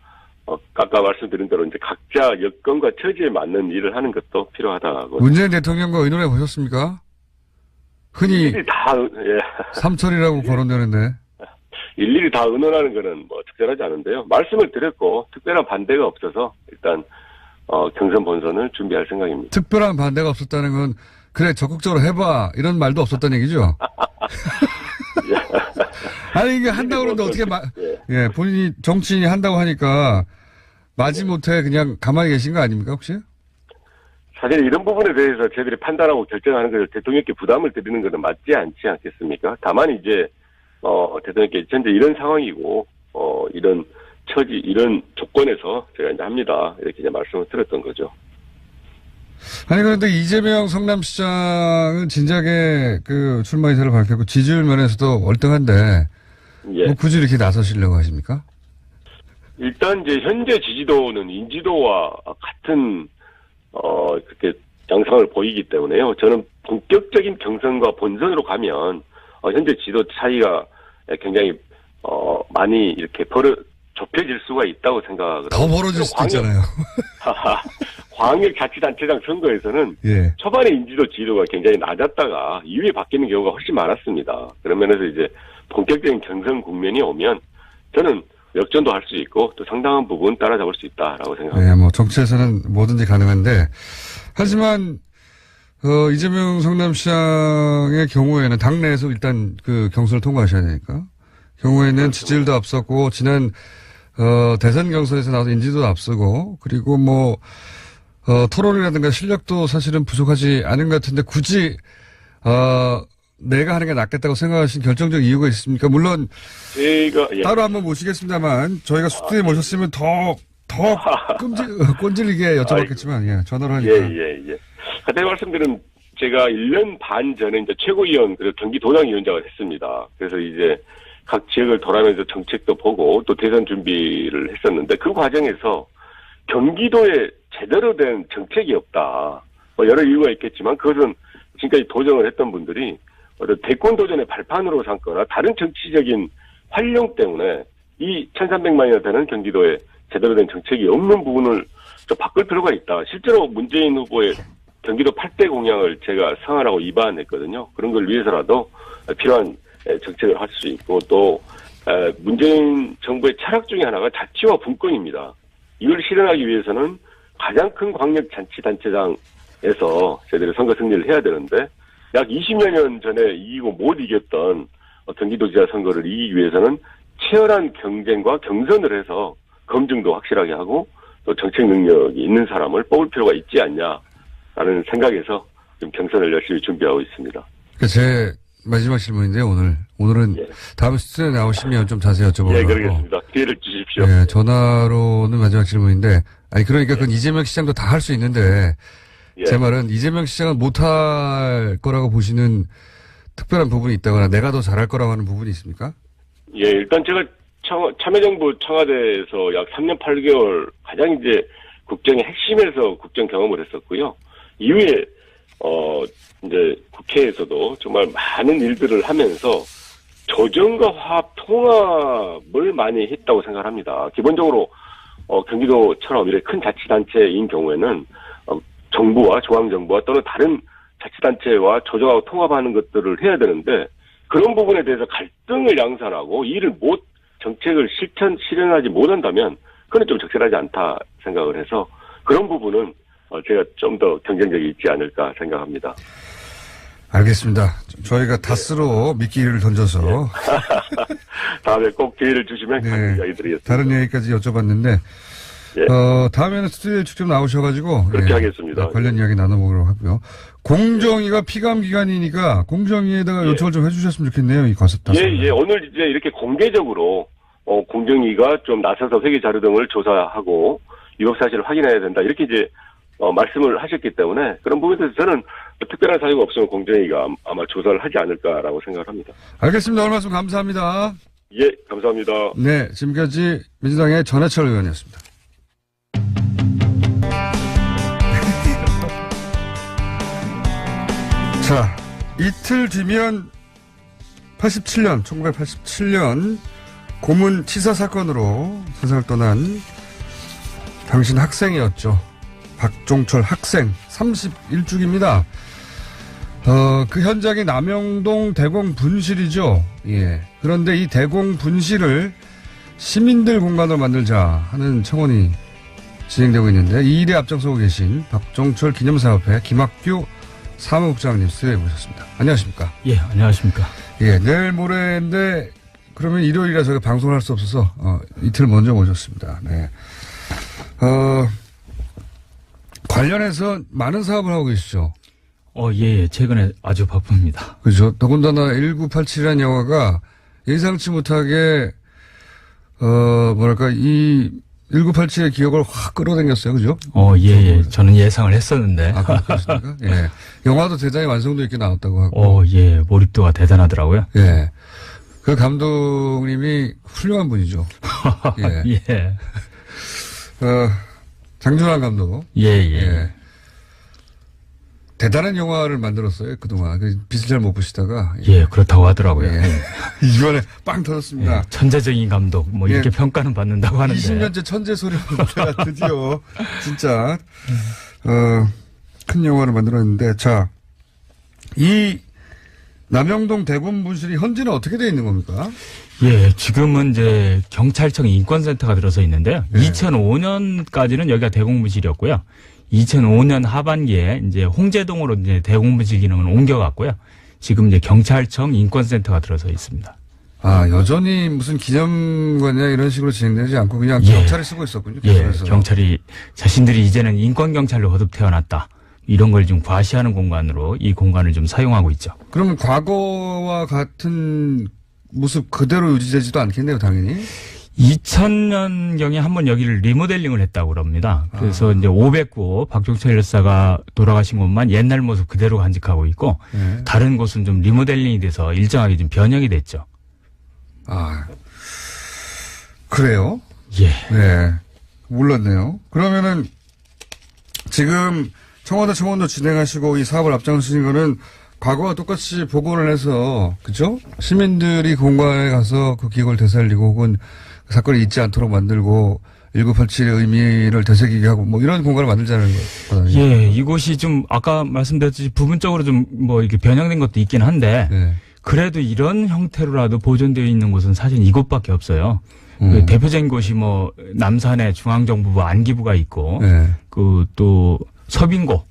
아까 말씀드린 대로 이제 각자 여건과 처지에 맞는 일을 하는 것도 필요하다고. 문재인 대통령과 의논해 보셨습니까? 흔히 삼철이라고 거론되는데. 일일이 다 의논하는 거는 특별하지 않은데요. 말씀을 드렸고 특별한 반대가 없어서 일단 경선 본선을 준비할 생각입니다. 특별한 반대가 없었다는 건 그래 적극적으로 해봐 이런 말도 없었다는 얘기죠? 아니 이게 한다고 그러는데 어떻게 본인이 정치인이 한다고 하니까 마지못해 그냥 가만히 계신 거 아닙니까 혹시? 사실 이런 부분에 대해서 저희들이 판단하고 결정하는 것을 대통령께 부담을 드리는 것은 맞지 않지 않겠습니까? 다만 이제 대통령께 현재 이런 상황이고, 이런 처지, 이런 조건에서 제가 이제 합니다. 이렇게 이제 말씀을 드렸던 거죠. 아니, 그런데 이재명 성남시장은 진작에 출마 의사를 밝혔고, 지지율 면에서도 월등한데, 뭐 굳이 이렇게 나서시려고 하십니까? 일단 이제 현재 지지도는 인지도와 같은, 그렇게 양상을 보이기 때문에요. 저는 본격적인 경선과 본선으로 가면, 현재 지도 차이가 굉장히 많이 이렇게 좁혀질 수가 있다고 생각을 더 벌어질 수도 있잖아요. 광역자치단체장 선거에서는 초반에 인지도 지지도가 굉장히 낮았다가 이후에 바뀌는 경우가 훨씬 많았습니다. 그런 면에서 이제 본격적인 경선 국면이 오면 저는 역전도 할 수 있고 또 상당한 부분 따라잡을 수 있다라고 생각합니다. 네, 정치에서는 뭐든지 가능한데 하지만 이재명 성남시장의 경우에는 당내에서 일단 경선을 통과하셔야 되니까. 경우에는 지지율도 앞섰고, 지난, 대선 경선에서 나와서 인지도도 앞서고, 그리고 토론이라든가 실력도 사실은 부족하지 않은 것 같은데, 굳이, 내가 하는 게 낫겠다고 생각하신 결정적 이유가 있습니까? 물론, 따로 한번 모시겠습니다만, 저희가 수트에 모셨으면 더 꼰질리게 여쭤봤겠지만, 전화로 하니까. 그때 말씀드린 제가 1년 반 전에 이제 최고위원 그리고 경기도당위원장을 했습니다. 그래서 이제 각 지역을 돌아가면서 정책도 보고 또 대선 준비를 했었는데 그 과정에서 경기도에 제대로 된 정책이 없다. 여러 이유가 있겠지만 그것은 지금까지 도정을 했던 분들이 대권 도전의 발판으로 삼거나 다른 정치적인 활용 때문에 이 1,300만이나 되는 경기도에 제대로 된 정책이 없는 부분을 좀 바꿀 필요가 있다. 실제로 문재인 후보의 경기도 8대 공약을 제가 상하라고 입안했거든요. 그런 걸 위해서라도 필요한 정책을 할 수 있고 또 문재인 정부의 철학 중에 하나가 자치와 분권입니다. 이걸 실현하기 위해서는 가장 큰 광역자치단체장에서 저희들이 선거 승리를 해야 되는데 약 20여 년 전에 이기고 못 이겼던 경기도지사 선거를 이기기 위해서는 치열한 경쟁과 경선을 해서 검증도 확실하게 하고 또 정책 능력이 있는 사람을 뽑을 필요가 있지 않냐라는 생각에서 지금 경선을 열심히 준비하고 있습니다. 제 마지막 질문인데요, 오늘은 예. 다음 스튜디오에 나오시면 좀 자세히 여쭤보려고. 예, 그러겠습니다. 기회를 주십시오. 예, 전화로는 마지막 질문인데, 아니, 그러니까 그건 이재명 시장도 다 할 수 있는데, 예. 제 말은 이재명 시장은 못할 거라고 보시는 특별한 부분이 있다거나 내가 더 잘할 거라고 하는 부분이 있습니까? 예, 일단 제가 참여정부 청와대에서 약 3년 8개월 가장 이제 국정의 핵심에서 국정 경험을 했었고요. 이후에 이제 국회에서도 정말 많은 일들을 하면서 조정과 화합, 통합을 많이 했다고 생각합니다. 기본적으로 경기도처럼 이렇게 큰 자치단체인 경우에는 정부와 중앙정부와 또는 다른 자치단체와 조정하고 통합하는 것들을 해야 되는데 그런 부분에 대해서 갈등을 양산하고 정책을 실현하지 못한다면 그건 좀 적절하지 않다 생각을 해서 그런 부분은 제가 좀 더 경쟁력이 있지 않을까 생각합니다. 알겠습니다. 저희가 다스로 미끼를 던져서. 예. 다음에 꼭 기회를 주시면 네, 다른 이야기 드리겠습니다. 다른 얘기까지 여쭤봤는데, 예. 다음에는 스튜디오에 직접 나오셔가지고. 그렇게 예, 하겠습니다. 관련 이야기 나눠보도록 하고요. 공정위가 피감 기관이니까 공정위에다가 예. 요청을 좀 해주셨으면 좋겠네요. 이 과습 예. 오늘 이제 이렇게 공개적으로 공정위가 좀 나서서 회계 자료 등을 조사하고 위법 사실을 확인해야 된다. 이렇게 이제 말씀을 하셨기 때문에 그런 부분에 대해서 저는 특별한 사유가 없으면 공정위가 아마 조사를 하지 않을까라고 생각을 합니다. 알겠습니다. 오늘 말씀 감사합니다. 예, 감사합니다. 네, 지금까지 민주당의 전해철 의원이었습니다. 자, 이틀 뒤면 1987년 고문 치사 사건으로 세상을 떠난 당신 학생이었죠. 박종철 학생 31주기입니다. 그 현장이 남영동 대공 분실이죠. 예. 그런데 이 대공 분실을 시민들 공간으로 만들자 하는 청원이 진행되고 있는데 이 일에 앞장서고 계신 박종철 기념사업회 김학규 사무국장님 스튜디오에 모셨습니다. 안녕하십니까? 예, 안녕하십니까? 예, 내일 모레인데 그러면 일요일이라 저희가 방송을 할 수 없어서 이틀 먼저 모셨습니다. 네. 관련해서 많은 사업을 하고 계시죠? 예. 최근에 아주 바쁩니다. 그죠. 더군다나 1987이라는 영화가 예상치 못하게, 이 1987의 기억을 확 끌어당겼어요. 그죠? 예. 저는 예상을 했었는데. 아, 그렇습니까? 예. 영화도 대단히 완성도 있게 나왔다고 하고. 예. 몰입도가 대단하더라고요. 예. 그 감독님이 훌륭한 분이죠. 예. 예. 장준환 감독. 예. 대단한 영화를 만들었어요, 그동안. 빛을 잘 못 보시다가. 예, 그렇다고 하더라고요. 예. 이번에 빵 터졌습니다. 예, 천재적인 감독, 이렇게 평가는 받는다고 하는데. 20년째 천재 소리를 내가 드디어, 진짜, 큰 영화를 만들었는데, 자, 이 남영동 대공 분실이 현재는 어떻게 되어 있는 겁니까? 예, 지금은 이제 경찰청 인권센터가 들어서 있는데요. 네. 2005년까지는 여기가 대공분실이었고요. 2005년 하반기에 이제 홍제동으로 이제 대공분실 기능을 옮겨갔고요. 지금 이제 경찰청 인권센터가 들어서 있습니다. 아, 여전히 무슨 기념관이나 이런 식으로 진행되지 않고 그냥 예. 경찰이 쓰고 있었군요. 예, 계속해서. 경찰이 자신들이 이제는 인권경찰로 거듭 태어났다. 이런 걸 좀 과시하는 공간으로 이 공간을 좀 사용하고 있죠. 그러면 과거와 같은 모습 그대로 유지되지도 않겠네요, 당연히. 2000년경에 한번 여기를 리모델링을 했다고 그럽니다. 그래서 이제 509 박종철 열사가 돌아가신 곳만 옛날 모습 그대로 간직하고 있고 네. 다른 곳은 좀 리모델링이 돼서 일정하게 좀 변형이 됐죠. 아, 그래요? 예. 네. 몰랐네요. 그러면은 지금 청와대 청원도 진행하시고 이 사업을 앞장서신 거는 과거와 똑같이 복원을 해서, 그죠? 시민들이 공간에 가서 그 기억을 되살리고 혹은 그 사건이 잊지 않도록 만들고 1987의 의미를 되새기게 하고 이런 공간을 만들자는 거거든요. 예, 이곳이 좀 아까 말씀드렸듯이 부분적으로 좀 이렇게 변형된 것도 있긴 한데 네. 그래도 이런 형태로라도 보존되어 있는 곳은 사실 이곳밖에 없어요. 그 대표적인 곳이 뭐 남산에 중앙정부부 안기부가 있고 네. 그 또 서빙고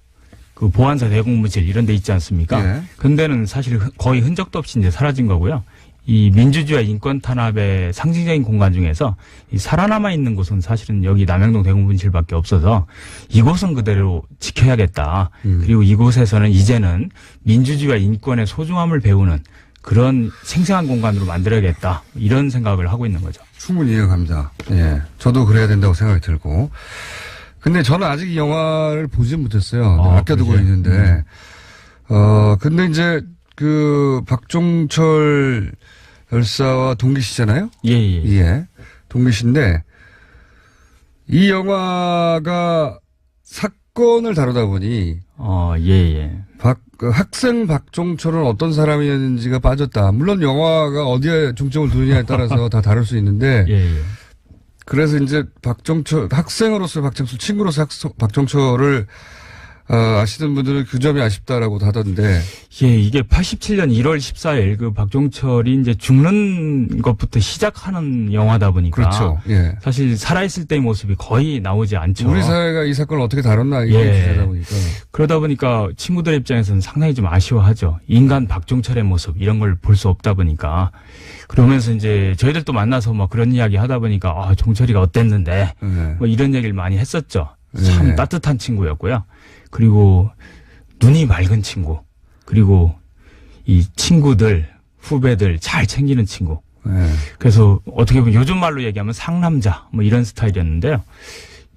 그 보안사 대공무실 이런 데 있지 않습니까? 네. 근데는 사실 거의 흔적도 없이 이제 사라진 거고요. 이 민주주의와 인권 탄압의 상징적인 공간 중에서 이 살아남아 있는 곳은 사실은 여기 남영동 대공분실밖에 없어서 이곳은 그대로 지켜야겠다. 그리고 이곳에서는 이제는 민주주의와 인권의 소중함을 배우는 그런 생생한 공간으로 만들어야겠다. 이런 생각을 하고 있는 거죠. 충분히 이해가 갑니다. 예. 저도 그래야 된다고 생각이 들고. 근데 저는 아직 이 영화를 보지 못했어요. 아껴두고 그러세요? 있는데. 근데 이제 그 박종철 열사와 동기시잖아요? 예, 예. 예. 동기신데 이 영화가 사건을 다루다 보니 예, 예. 그 학생 박종철은 어떤 사람이었는지가 빠졌다. 물론 영화가 어디에 중점을 두느냐에 따라서 다 다룰 수 있는데 예, 예. 그래서 이제 박종철 학생으로서 박종철 친구로서 박종철을 아시는 분들은 그 점이 아쉽다라고 하던데. 예, 이게 87년 1월 14일 그 박종철이 이제 죽는 것부터 시작하는 영화다 보니까. 그렇죠. 예. 사실 살아있을 때의 모습이 거의 나오지 않죠. 우리 사회가 이 사건을 어떻게 다뤘나 이게 예. 주제다 보니까. 그러다 보니까 친구들 입장에서는 상당히 좀 아쉬워하죠. 인간 박종철의 모습 이런 걸 볼 수 없다 보니까. 그러면서 이제 저희들도 만나서 뭐 그런 이야기 하다 보니까 종철이가 어땠는데 네. 뭐 이런 얘기를 많이 했었죠. 참 네. 따뜻한 친구였고요. 그리고 눈이 맑은 친구. 그리고 이 친구들, 후배들 잘 챙기는 친구. 네. 그래서 어떻게 보면 요즘 말로 얘기하면 상남자 뭐 이런 스타일이었는데요.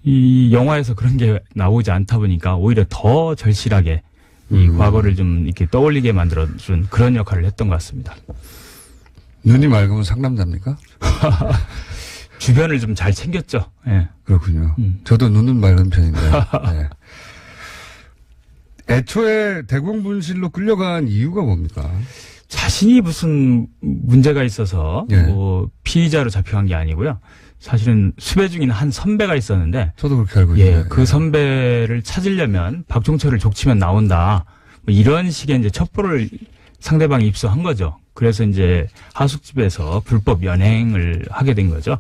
이 영화에서 그런 게 나오지 않다 보니까 오히려 더 절실하게 이 과거를 좀 이렇게 떠올리게 만들어준 그런 역할을 했던 것 같습니다. 눈이 맑으면 상남자입니까? 주변을 좀 잘 챙겼죠. 예. 그렇군요. 저도 눈은 맑은 편인데. 네. 애초에 대공분실로 끌려간 이유가 뭡니까? 자신이 무슨 문제가 있어서 예. 뭐 피의자로 잡혀간 게 아니고요. 사실은 수배 중인 한 선배가 있었는데 저도 그렇게 알고 있는데. 예, 그 선배를 찾으려면 박종철을 족치면 나온다. 뭐 이런 식의 이제 첩보를 상대방이 입수한 거죠. 그래서 이제 하숙집에서 불법 연행을 하게 된 거죠.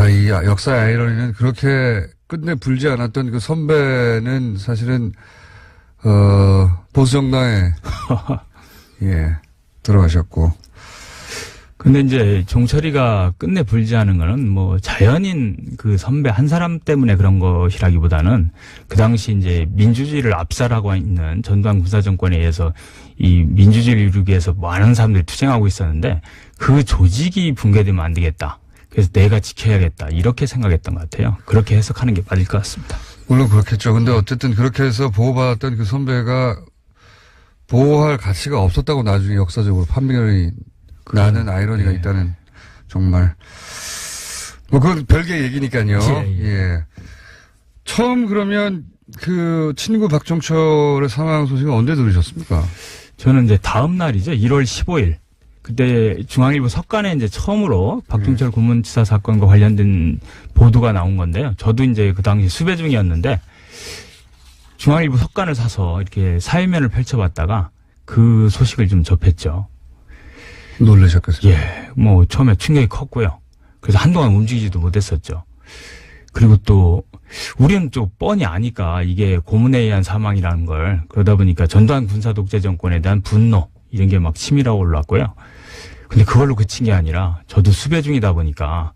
이 역사의 아이러니는 그렇게 끝내 불지 않았던 그 선배는 사실은, 보수정당에, 예, 들어가셨고. 근데 이제 종철이가 끝내 불지 않은 거는 뭐 자연인 그 선배 한 사람 때문에 그런 것이라기보다는 그 당시 이제 민주주의를 압살하고 있는 전두환 군사정권에 의해서 이 민주주의를 이루기 위해서 많은 사람들이 투쟁하고 있었는데 그 조직이 붕괴되면 안 되겠다. 그래서 내가 지켜야겠다. 이렇게 생각했던 것 같아요. 그렇게 해석하는 게 맞을 것 같습니다. 물론 그렇겠죠. 근데 어쨌든 그렇게 해서 보호받았던 그 선배가 보호할 가치가 없었다고 나중에 역사적으로 판명이 나는 아이러니가 예. 있다는 정말. 뭐 그건 별개의 얘기니까요. 예. 예. 처음 그러면 그 친구 박종철의 사망 소식은 언제 들으셨습니까? 저는 이제 다음 날이죠. 1월 15일. 그때 중앙일보 석간에 이제 처음으로 박종철 고문치사 사건과 관련된 보도가 나온 건데요. 저도 이제 그 당시 수배 중이었는데 중앙일보 석간을 사서 이렇게 사회면을 펼쳐봤다가 그 소식을 좀 접했죠. 놀라셨겠어요. 예, 뭐 처음에 충격이 컸고요. 그래서 한동안 움직이지도 못했었죠. 그리고 또 우리는 좀 뻔히 아니까 이게 고문에 의한 사망이라는 걸 그러다 보니까 전두환 군사 독재 정권에 대한 분노 이런 게 막 치밀하고 올랐고요. 근데 그걸로 그친 게 아니라 저도 수배 중이다 보니까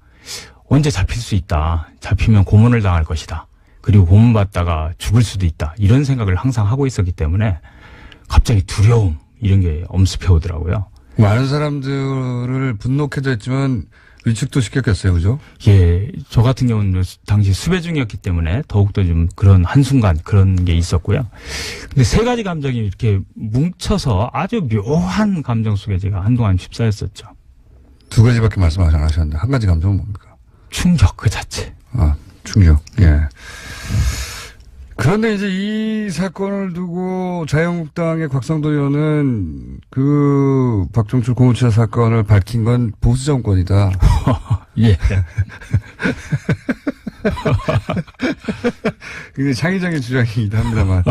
언제 잡힐 수 있다. 잡히면 고문을 당할 것이다. 그리고 고문받다가 죽을 수도 있다. 이런 생각을 항상 하고 있었기 때문에 갑자기 두려움 이런 게 엄습해 오더라고요. 많은 사람들을 분노케도 했지만 위축도 시켰겠어요. 그죠? 예, 저 같은 경우는 당시 수배 중이었기 때문에 더욱더 좀 그런 한순간 그런 게 있었고요. 근데 세 가지 감정이 이렇게 뭉쳐서 아주 묘한 감정 속에 제가 한동안 휩싸였었죠. 두 가지밖에 말씀 안 하셨는데 한 가지 감정은 뭡니까? 충격 그 자체. 충격. 예. 그런데 이제 이 사건을 두고 자유한국당의 곽상도 의원은 그 박종철 고문치사 사건을 밝힌 건 보수 정권이다. 예. 굉장히 창의적인 주장이기도 합니다만.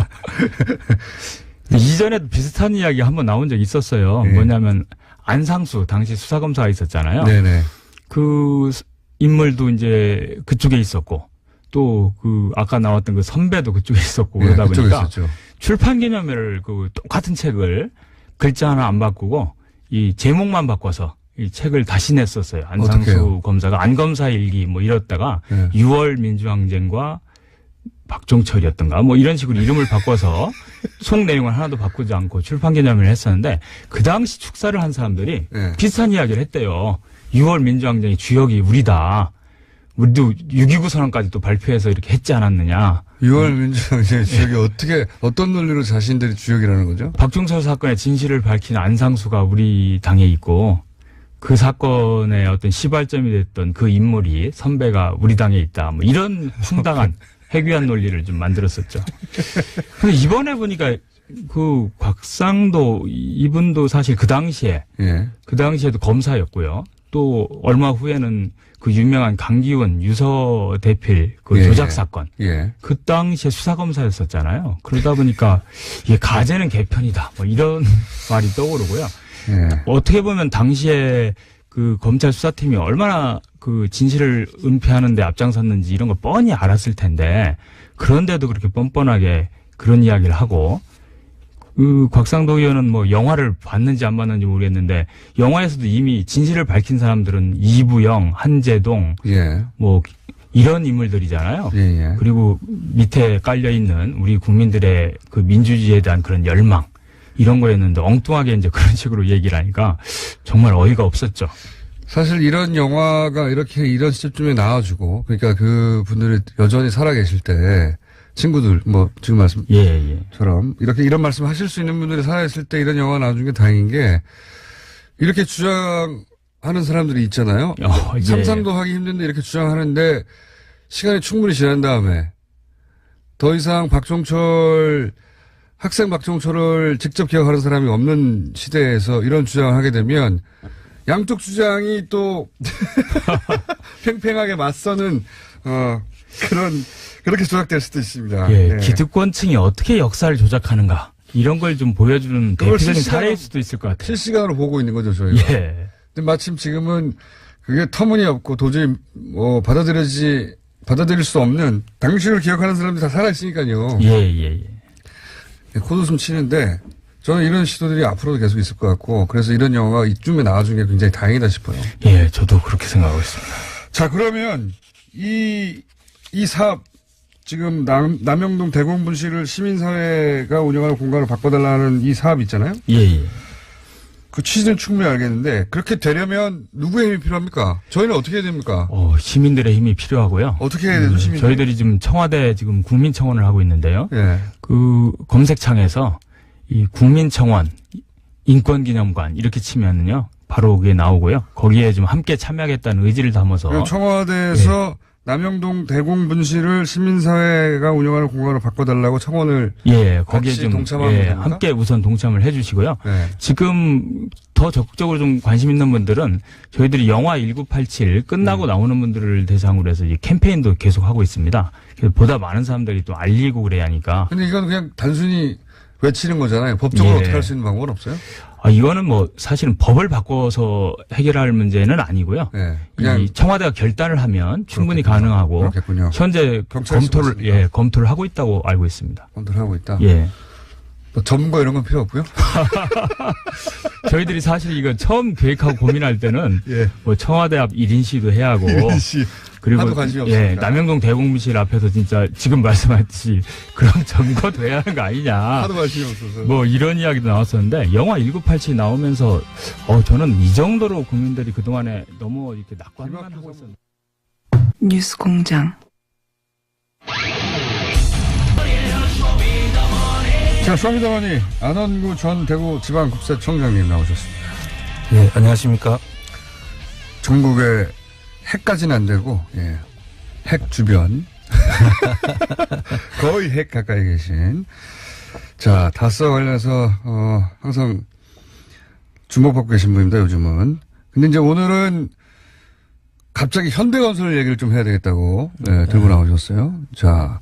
이전에도 비슷한 이야기 한번 나온 적이 있었어요. 네. 뭐냐면 안상수 당시 수사검사가 있었잖아요. 네네. 그 인물도 이제 그쪽에 있었고 또 그 아까 나왔던 그 선배도 그쪽에 있었고 네, 그러다 그쪽에 보니까 있었죠. 출판 기념회를 그 똑같은 책을 글자 하나 안 바꾸고 이 제목만 바꿔서 이 책을 다시 냈었어요. 안상수 어떡해요? 검사가 안검사 일기 뭐 이랬다가 네. 6월 민주항쟁과 박종철이었던가 뭐 이런 식으로 이름을 바꿔서 속 내용을 하나도 바꾸지 않고 출판 기념회를 했었는데 그 당시 축사를 한 사람들이 네. 비슷한 이야기를 했대요. 6월 민주항쟁의 주역이 우리다. 우리도 6.29 선언까지 또 발표해서 이렇게 했지 않았느냐. 6월 민주항쟁 주역이 어떤 논리로 자신들이 주역이라는 거죠? 박종철 사건의 진실을 밝힌 안상수가 우리 당에 있고 그 사건의 어떤 시발점이 됐던 그 인물이 선배가 우리 당에 있다. 뭐 이런 황당한 해괴한 논리를 좀 만들었었죠. 근데 이번에 보니까 그 곽상도 이분도 사실 그 당시에도 검사였고요. 또 얼마 후에는 그 유명한 강기훈 유서 대필 그 조작 사건. 그 당시에 수사검사였었잖아요. 그러다 보니까 이게 가재는 개편이다. 뭐 이런 말이 떠오르고요. 어떻게 보면 당시에 그 검찰 수사팀이 얼마나 그 진실을 은폐하는데 앞장섰는지 이런 걸 뻔히 알았을 텐데 그런데도 그렇게 뻔뻔하게 그런 이야기를 하고 그 곽상도 의원은 뭐 영화를 봤는지 안 봤는지 모르겠는데 영화에서도 이미 진실을 밝힌 사람들은 이부영, 한재동 뭐 이런 인물들이잖아요. 그리고 밑에 깔려 있는 우리 국민들의 그 민주주의에 대한 그런 열망 이런 거였는데 엉뚱하게 이제 그런 식으로 얘기를 하니까 정말 어이가 없었죠. 사실 이런 영화가 이렇게 이런 시점에 나와주고 그러니까 그 분들이 여전히 살아계실 때 친구들 뭐 지금 말씀처럼 이렇게 이런 말씀 하실 수 있는 분들이 살아있을 때 이런 영화 나와준 게 다행인 게 이렇게 주장하는 사람들이 있잖아요. 상상도 하기 힘든데 이렇게 주장하는데 시간이 충분히 지난 다음에 더 이상 학생 박종철을 직접 기억하는 사람이 없는 시대에서 이런 주장을 하게 되면 양쪽 주장이 또 팽팽하게 맞서는 그렇게 조작될 수도 있습니다. 기득권층이 어떻게 역사를 조작하는가 이런 걸 좀 보여주는 대표적인 사례일 수도 있을 것 같아요. 실시간으로 보고 있는 거죠, 저희가. 근데 마침 지금은 그게 터무니없고 도저히 받아들일 수 없는 당시를 기억하는 사람들이 다 살아있으니까요. 콧웃음 치는데 저는 이런 시도들이 앞으로도 계속 있을 것 같고 그래서 이런 영화가 이쯤에 나와준 게 굉장히 다행이다 싶어요. 저도 그렇게 생각하고 있습니다. 자, 그러면 이 사업 지금 남영동 대공분실을 시민사회가 운영하는 공간을 바꿔달라는 이 사업 있잖아요. 그 취지는 충분히 알겠는데 그렇게 되려면 누구의 힘이 필요합니까? 저희는 어떻게 해야 됩니까? 시민들의 힘이 필요하고요. 어떻게 해야 되죠, 시민들? 저희들이 지금 청와대 지금 국민청원을 하고 있는데요. 그 검색창에서 이 국민청원, 인권기념관 이렇게 치면은요 바로 그게 나오고요. 거기에 좀 함께 참여하겠다는 의지를 담아서 청와대에서 남영동 대공분실을 시민사회가 운영하는 공간으로 바꿔달라고 청원을 거기에 좀 함께 우선 동참을 해주시고요. 지금 더 적극적으로 좀 관심 있는 분들은 저희들이 영화 1987 끝나고 나오는 분들을 대상으로 해서 이 캠페인도 계속 하고 있습니다. 그래서 보다 많은 사람들이 또 알리고 그래야 하니까. 근데 이건 그냥 단순히 외치는 거잖아요. 법적으로 어떻게 할 수 있는 방법은 없어요? 이거는 뭐 사실은 법을 바꿔서 해결할 문제는 아니고요. 그냥 이 청와대가 결단을 하면 충분히 가능하고 그렇겠군요. 현재 검토를 하고 있다고 알고 있습니다. 검토를 하고 있다. 뭐 전문가 이런 건 필요 없고요. 저희들이 사실 이거 처음 계획하고 고민할 때는 뭐 청와대 앞 1인 시도 해야 하고 그리고 남영동 대공분실 앞에서 진짜 지금 말씀하셨듯이 그런 점거도 해야 하는 거 아니냐. 하도 관심이 없어서. 뭐 이런 이야기도 나왔었는데 영화 1987 나오면서 저는 이 정도로 국민들이 그동안에 너무 이렇게 낙관만 하고 있었는데. 뉴스공장. 자, 쇼미더머니 안원구 전 대구지방국세청장님 나오셨습니다. 안녕하십니까. 전국에 핵까지는 안 되고 핵 주변 거의 핵 가까이 계신 자 다스와 관련해서 항상 주목받고 계신 분입니다. 요즘은. 근데 이제 오늘은 갑자기 현대건설 얘기를 좀 해야 되겠다고 들고 나오셨어요. 자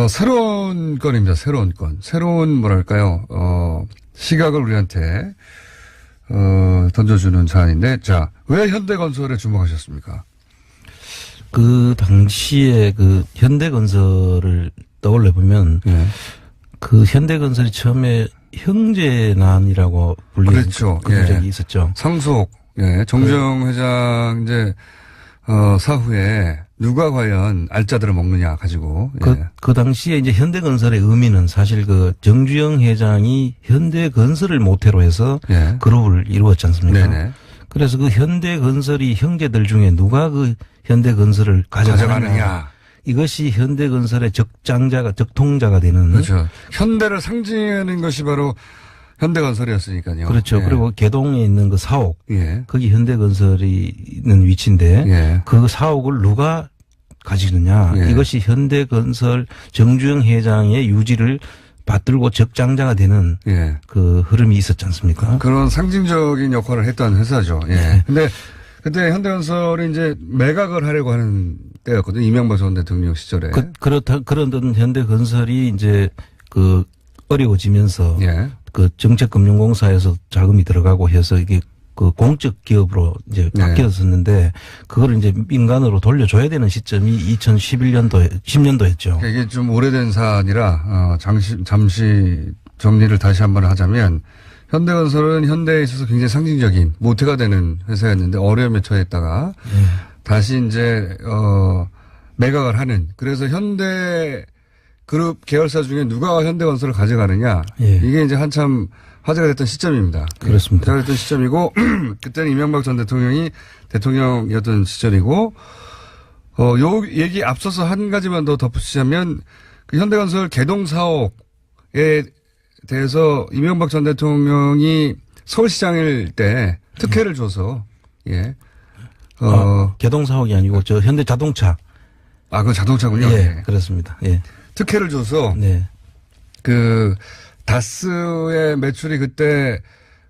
새로운 건입니다. 새로운 건. 새로운 뭐랄까요. 시각을 우리한테 던져주는 사안인데, 자, 왜 현대건설에 주목하셨습니까? 그 당시에 그 현대건설을 떠올려 보면 그 현대건설이 처음에 형제난이라고 불리는 그렇죠. 그런 적이 있었죠. 상속, 정주영 회장 이제 사후에 누가 과연 알짜들을 먹느냐 가지고. 그 당시에 이제 현대건설의 의미는 사실 그 정주영 회장이 현대건설을 모태로 해서 그룹을 이루었지 않습니까? 네네. 그래서 그 현대건설이 형제들 중에 누가 그 현대건설을 가져가느냐. 이것이 현대건설의 적통자가 되는. 그렇죠. 현대를 상징하는 것이 바로 현대건설이었으니까요. 그렇죠. 그리고 개동에 있는 그 사옥. 거기 현대건설이 있는 위치인데 그 사옥을 누가 가지느냐. 이것이 현대건설 정주영 회장의 유지를 받들고 적장자가 되는 그 흐름이 있었지 않습니까? 그런 상징적인 역할을 했던 회사죠. 근데 그때 현대건설이 이제 매각을 하려고 하는 때였거든요. 이명박 전 대통령 시절에. 그런 현대건설이 이제 그 어려워지면서 그 정책금융공사에서 자금이 들어가고 해서 이게 그 공적 기업으로 이제 바뀌었었는데 그거를 이제 민간으로 돌려줘야 되는 시점이 10년도였죠. 이게 좀 오래된 사안이라 잠시 정리를 다시 한번 하자면 현대건설은 현대에 있어서 굉장히 상징적인 모태가 되는 회사였는데 어려움에 처했다가 다시 이제 매각을 하는 그래서 현대 그룹 계열사 중에 누가 현대건설을 가져가느냐 이게 이제 한참 화제가 됐던 시점입니다. 그렇습니다. 화제가 됐던 시점이고 그때는 이명박 전 대통령이 대통령이었던 시절이고 요 얘기 앞서서 한 가지만 더 덧붙이자면 그 현대건설 개동 사옥에 대해서 이명박 전 대통령이 서울시장일 때 특혜를 줘서 개동 사옥이 아니고 저 현대자동차. 그건 자동차군요. 그렇습니다. 특혜를 줘서 그 다스의 매출이 그때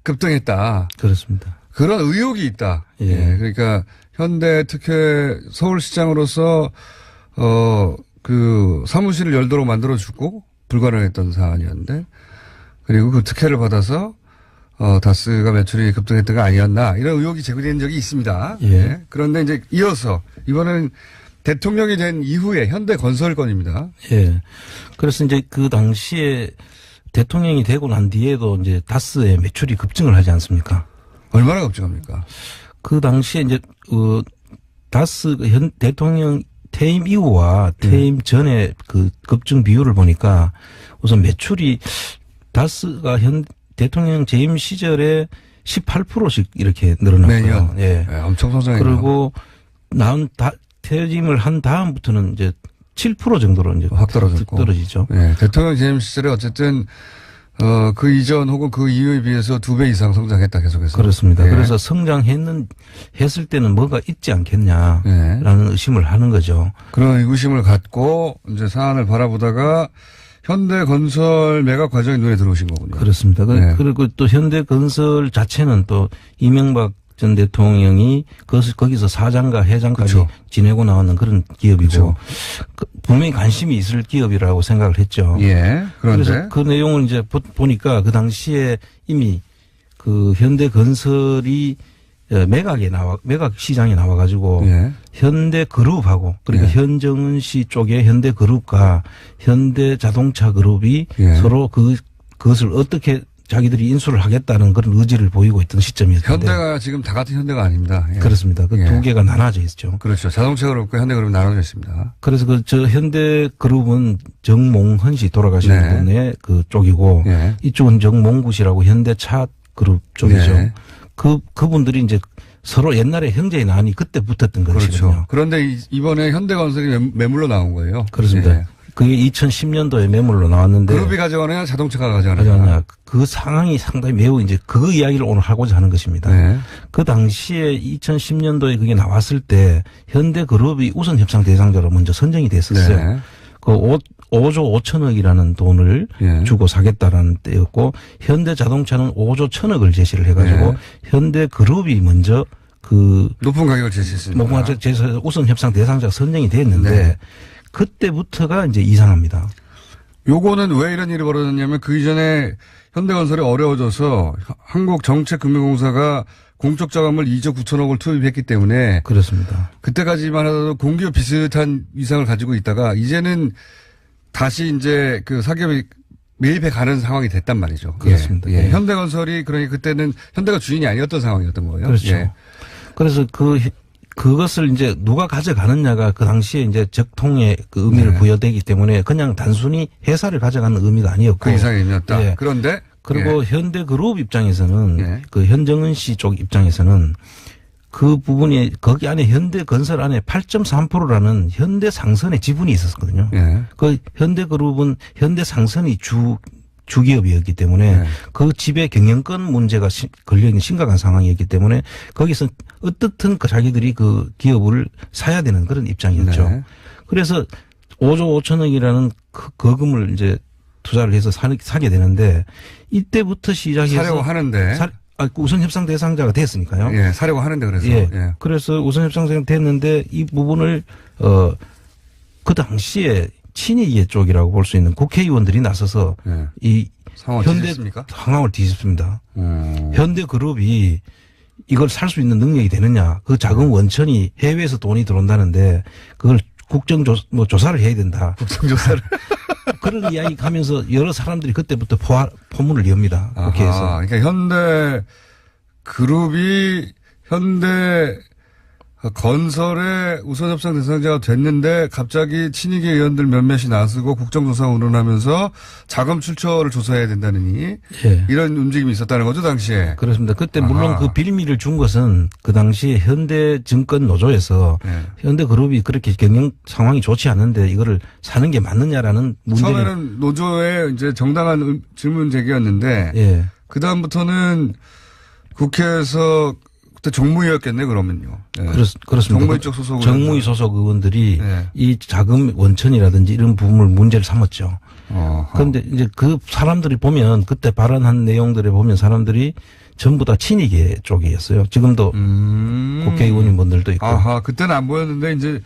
급등했다. 그렇습니다. 그런 의혹이 있다. 그러니까 현대 특혜 서울시장으로서 그 사무실을 열도록 만들어주고 불가능했던 사안이었는데 그리고 그 특혜를 받아서 다스가 매출이 급등했던 거 아니었나 이런 의혹이 제기된 적이 있습니다. 그런데 이제 이어서 이번에는 대통령이 된 이후에 현대건설 건입니다. 그래서 이제 그 당시에 대통령이 되고 난 뒤에도 이제 다스의 매출이 급증을 하지 않습니까? 얼마나 급증합니까? 그 당시에 이제 다스 대통령 퇴임 이후와 퇴임 전에 그 급증 비율을 보니까 우선 매출이 다스가 대통령 재임 시절에 18%씩 이렇게 늘어났고요. 엄청 성장했네요. 그리고 퇴임을 한 다음부터는 이제 7% 정도로 이제 확 떨어지죠. 대통령 재임 시절에 어쨌든 그 이전 혹은 그 이후에 비해서 2배 이상 성장했다 계속해서. 그렇습니다. 그래서 했을 때는 뭐가 있지 않겠냐라는 의심을 하는 거죠. 그런 의구심을 갖고 이제 사안을 바라보다가 현대건설 매각 과정이 눈에 들어오신 거군요. 그렇습니다. 그리고 또 현대건설 자체는 또 이명박 전 대통령이 거기서 사장과 회장까지 지내고 나오는 그런 기업이고 분명히 관심이 있을 기업이라고 생각을 했죠. 그런데 그래서 그 내용을 이제 보니까 그 당시에 이미 그 현대건설이 매각 시장에 나와가지고 현대그룹하고 그러니까 현정은 씨 쪽의 현대그룹과 현대자동차 그룹이 서로 그것을 어떻게 자기들이 인수를 하겠다는 그런 의지를 보이고 있던 시점이었는데. 현대가 지금 다 같은 현대가 아닙니다. 그렇습니다. 그 두 개가 나눠져 있죠. 그렇죠. 자동차 그룹과 현대 그룹이 나눠져 있습니다. 그래서 저 현대 그룹은 정몽헌 씨 돌아가신 분의 그 쪽이고 이쪽은 정몽구 씨라고 현대차 그룹 쪽이죠. 그분들이 이제 서로 옛날에 형제의 난이 그때 붙었던 것이거든요. 그렇죠. 그런데 이번에 현대건설이 매물로 나온 거예요. 그렇습니다. 그게 2010년도에 매물로 나왔는데. 그룹이 가져가느냐 자동차가 가져가느냐. 그 상황이 상당히 매우 이제 그 이야기를 오늘 하고자 하는 것입니다. 그 당시에 2010년도에 그게 나왔을 때 현대그룹이 우선 협상 대상자로 먼저 선정이 됐었어요. 그 5조 5천억이라는 돈을 주고 사겠다라는 때였고 현대자동차는 5조 1천억을 제시를 해가지고 현대그룹이 먼저 그 높은 가격을 제시했습니다. 높은 가격을 제시해서 우선 협상 대상자가 선정이 됐는데 그때부터가 이제 이상합니다. 요거는 왜 이런 일이 벌어졌냐면 그 이전에 현대건설이 어려워져서 한국정책금융공사가 공적 자금을 2조 9천억을 투입했기 때문에 그렇습니다. 그때까지만 하더라도 공기업 비슷한 위상을 가지고 있다가 이제는 다시 이제 그 사기업이 매입해 가는 상황이 됐단 말이죠. 그렇습니다. 예. 현대건설이 그러니 그때는 현대가 주인이 아니었던 상황이었던 거예요. 그렇죠. 예. 그래서 그것을 이제 누가 가져가느냐가 그 당시에 이제 적통의 그 의미를 네. 부여되기 때문에 그냥 단순히 회사를 가져가는 의미가 아니었고. 그 이상이 아니었다. 예. 그런데 그리고 현대그룹 입장에서는 예. 그 현정은 씨 쪽 입장에서는 그 부분이 거기 안에 현대건설 안에 8.3%라는 현대상선의 지분이 있었거든요. 예. 그 현대그룹은 현대상선이 주기업이었기 때문에 네. 그 집의 경영권 문제가 걸려있는 심각한 상황이었기 때문에 거기서 어떻든 자기들이 그 기업을 사야 되는 그런 입장이었죠. 네. 그래서 5조 5천억이라는 거금을 이제 투자를 해서 사게 되는데 이때부터 시작해서 사려고 하는데 우선 협상 대상자가 됐으니까요. 예, 사려고 하는데 그래서 예. 예. 그래서 우선 협상 대상자가 됐는데 이 부분을 그 당시에 친이계 쪽이라고 볼 수 있는 국회의원들이 나서서 예. 이 상황을 뒤집습니까? 상황을 뒤집습니다. 현대그룹이 이걸 살 수 있는 능력이 되느냐? 그 자금 원천이 해외에서 돈이 들어온다는데 그걸 조사를 해야 된다. 국정조사를. 그런 이야기 가면서 여러 사람들이 그때부터 포문을 엽니다. 아하, 국회에서. 그러니까 현대그룹이 현대건설의 우선협상 대상자가 됐는데 갑자기 친이계 의원들 몇몇이 나서고 국정조사 운운하면서 자금 출처를 조사해야 된다느니 예. 이런 움직임이 있었다는 거죠 당시에. 그렇습니다. 그때 물론 아하. 그 빌미를 준 것은 그 당시에 현대증권 노조에서 예. 현대그룹이 그렇게 경영 상황이 좋지 않은데 이거를 사는 게 맞느냐라는 문제를. 처음에는 노조의 이제 정당한 질문 제기였는데 예. 그 다음부터는 국회에서 그때 정무위였겠네 그러면요. 예. 그렇습니다. 정무위 쪽 소속 정무위 소속 의원들이 예. 이 자금 원천이라든지 이런 부분을 문제를 삼았죠. 그런데 이제 그 사람들이 보면 그때 발언한 내용들을 보면 사람들이 전부 다 친이계 쪽이었어요. 지금도 국회의원님분들도 있고. 아하, 그때는 안 보였는데 이제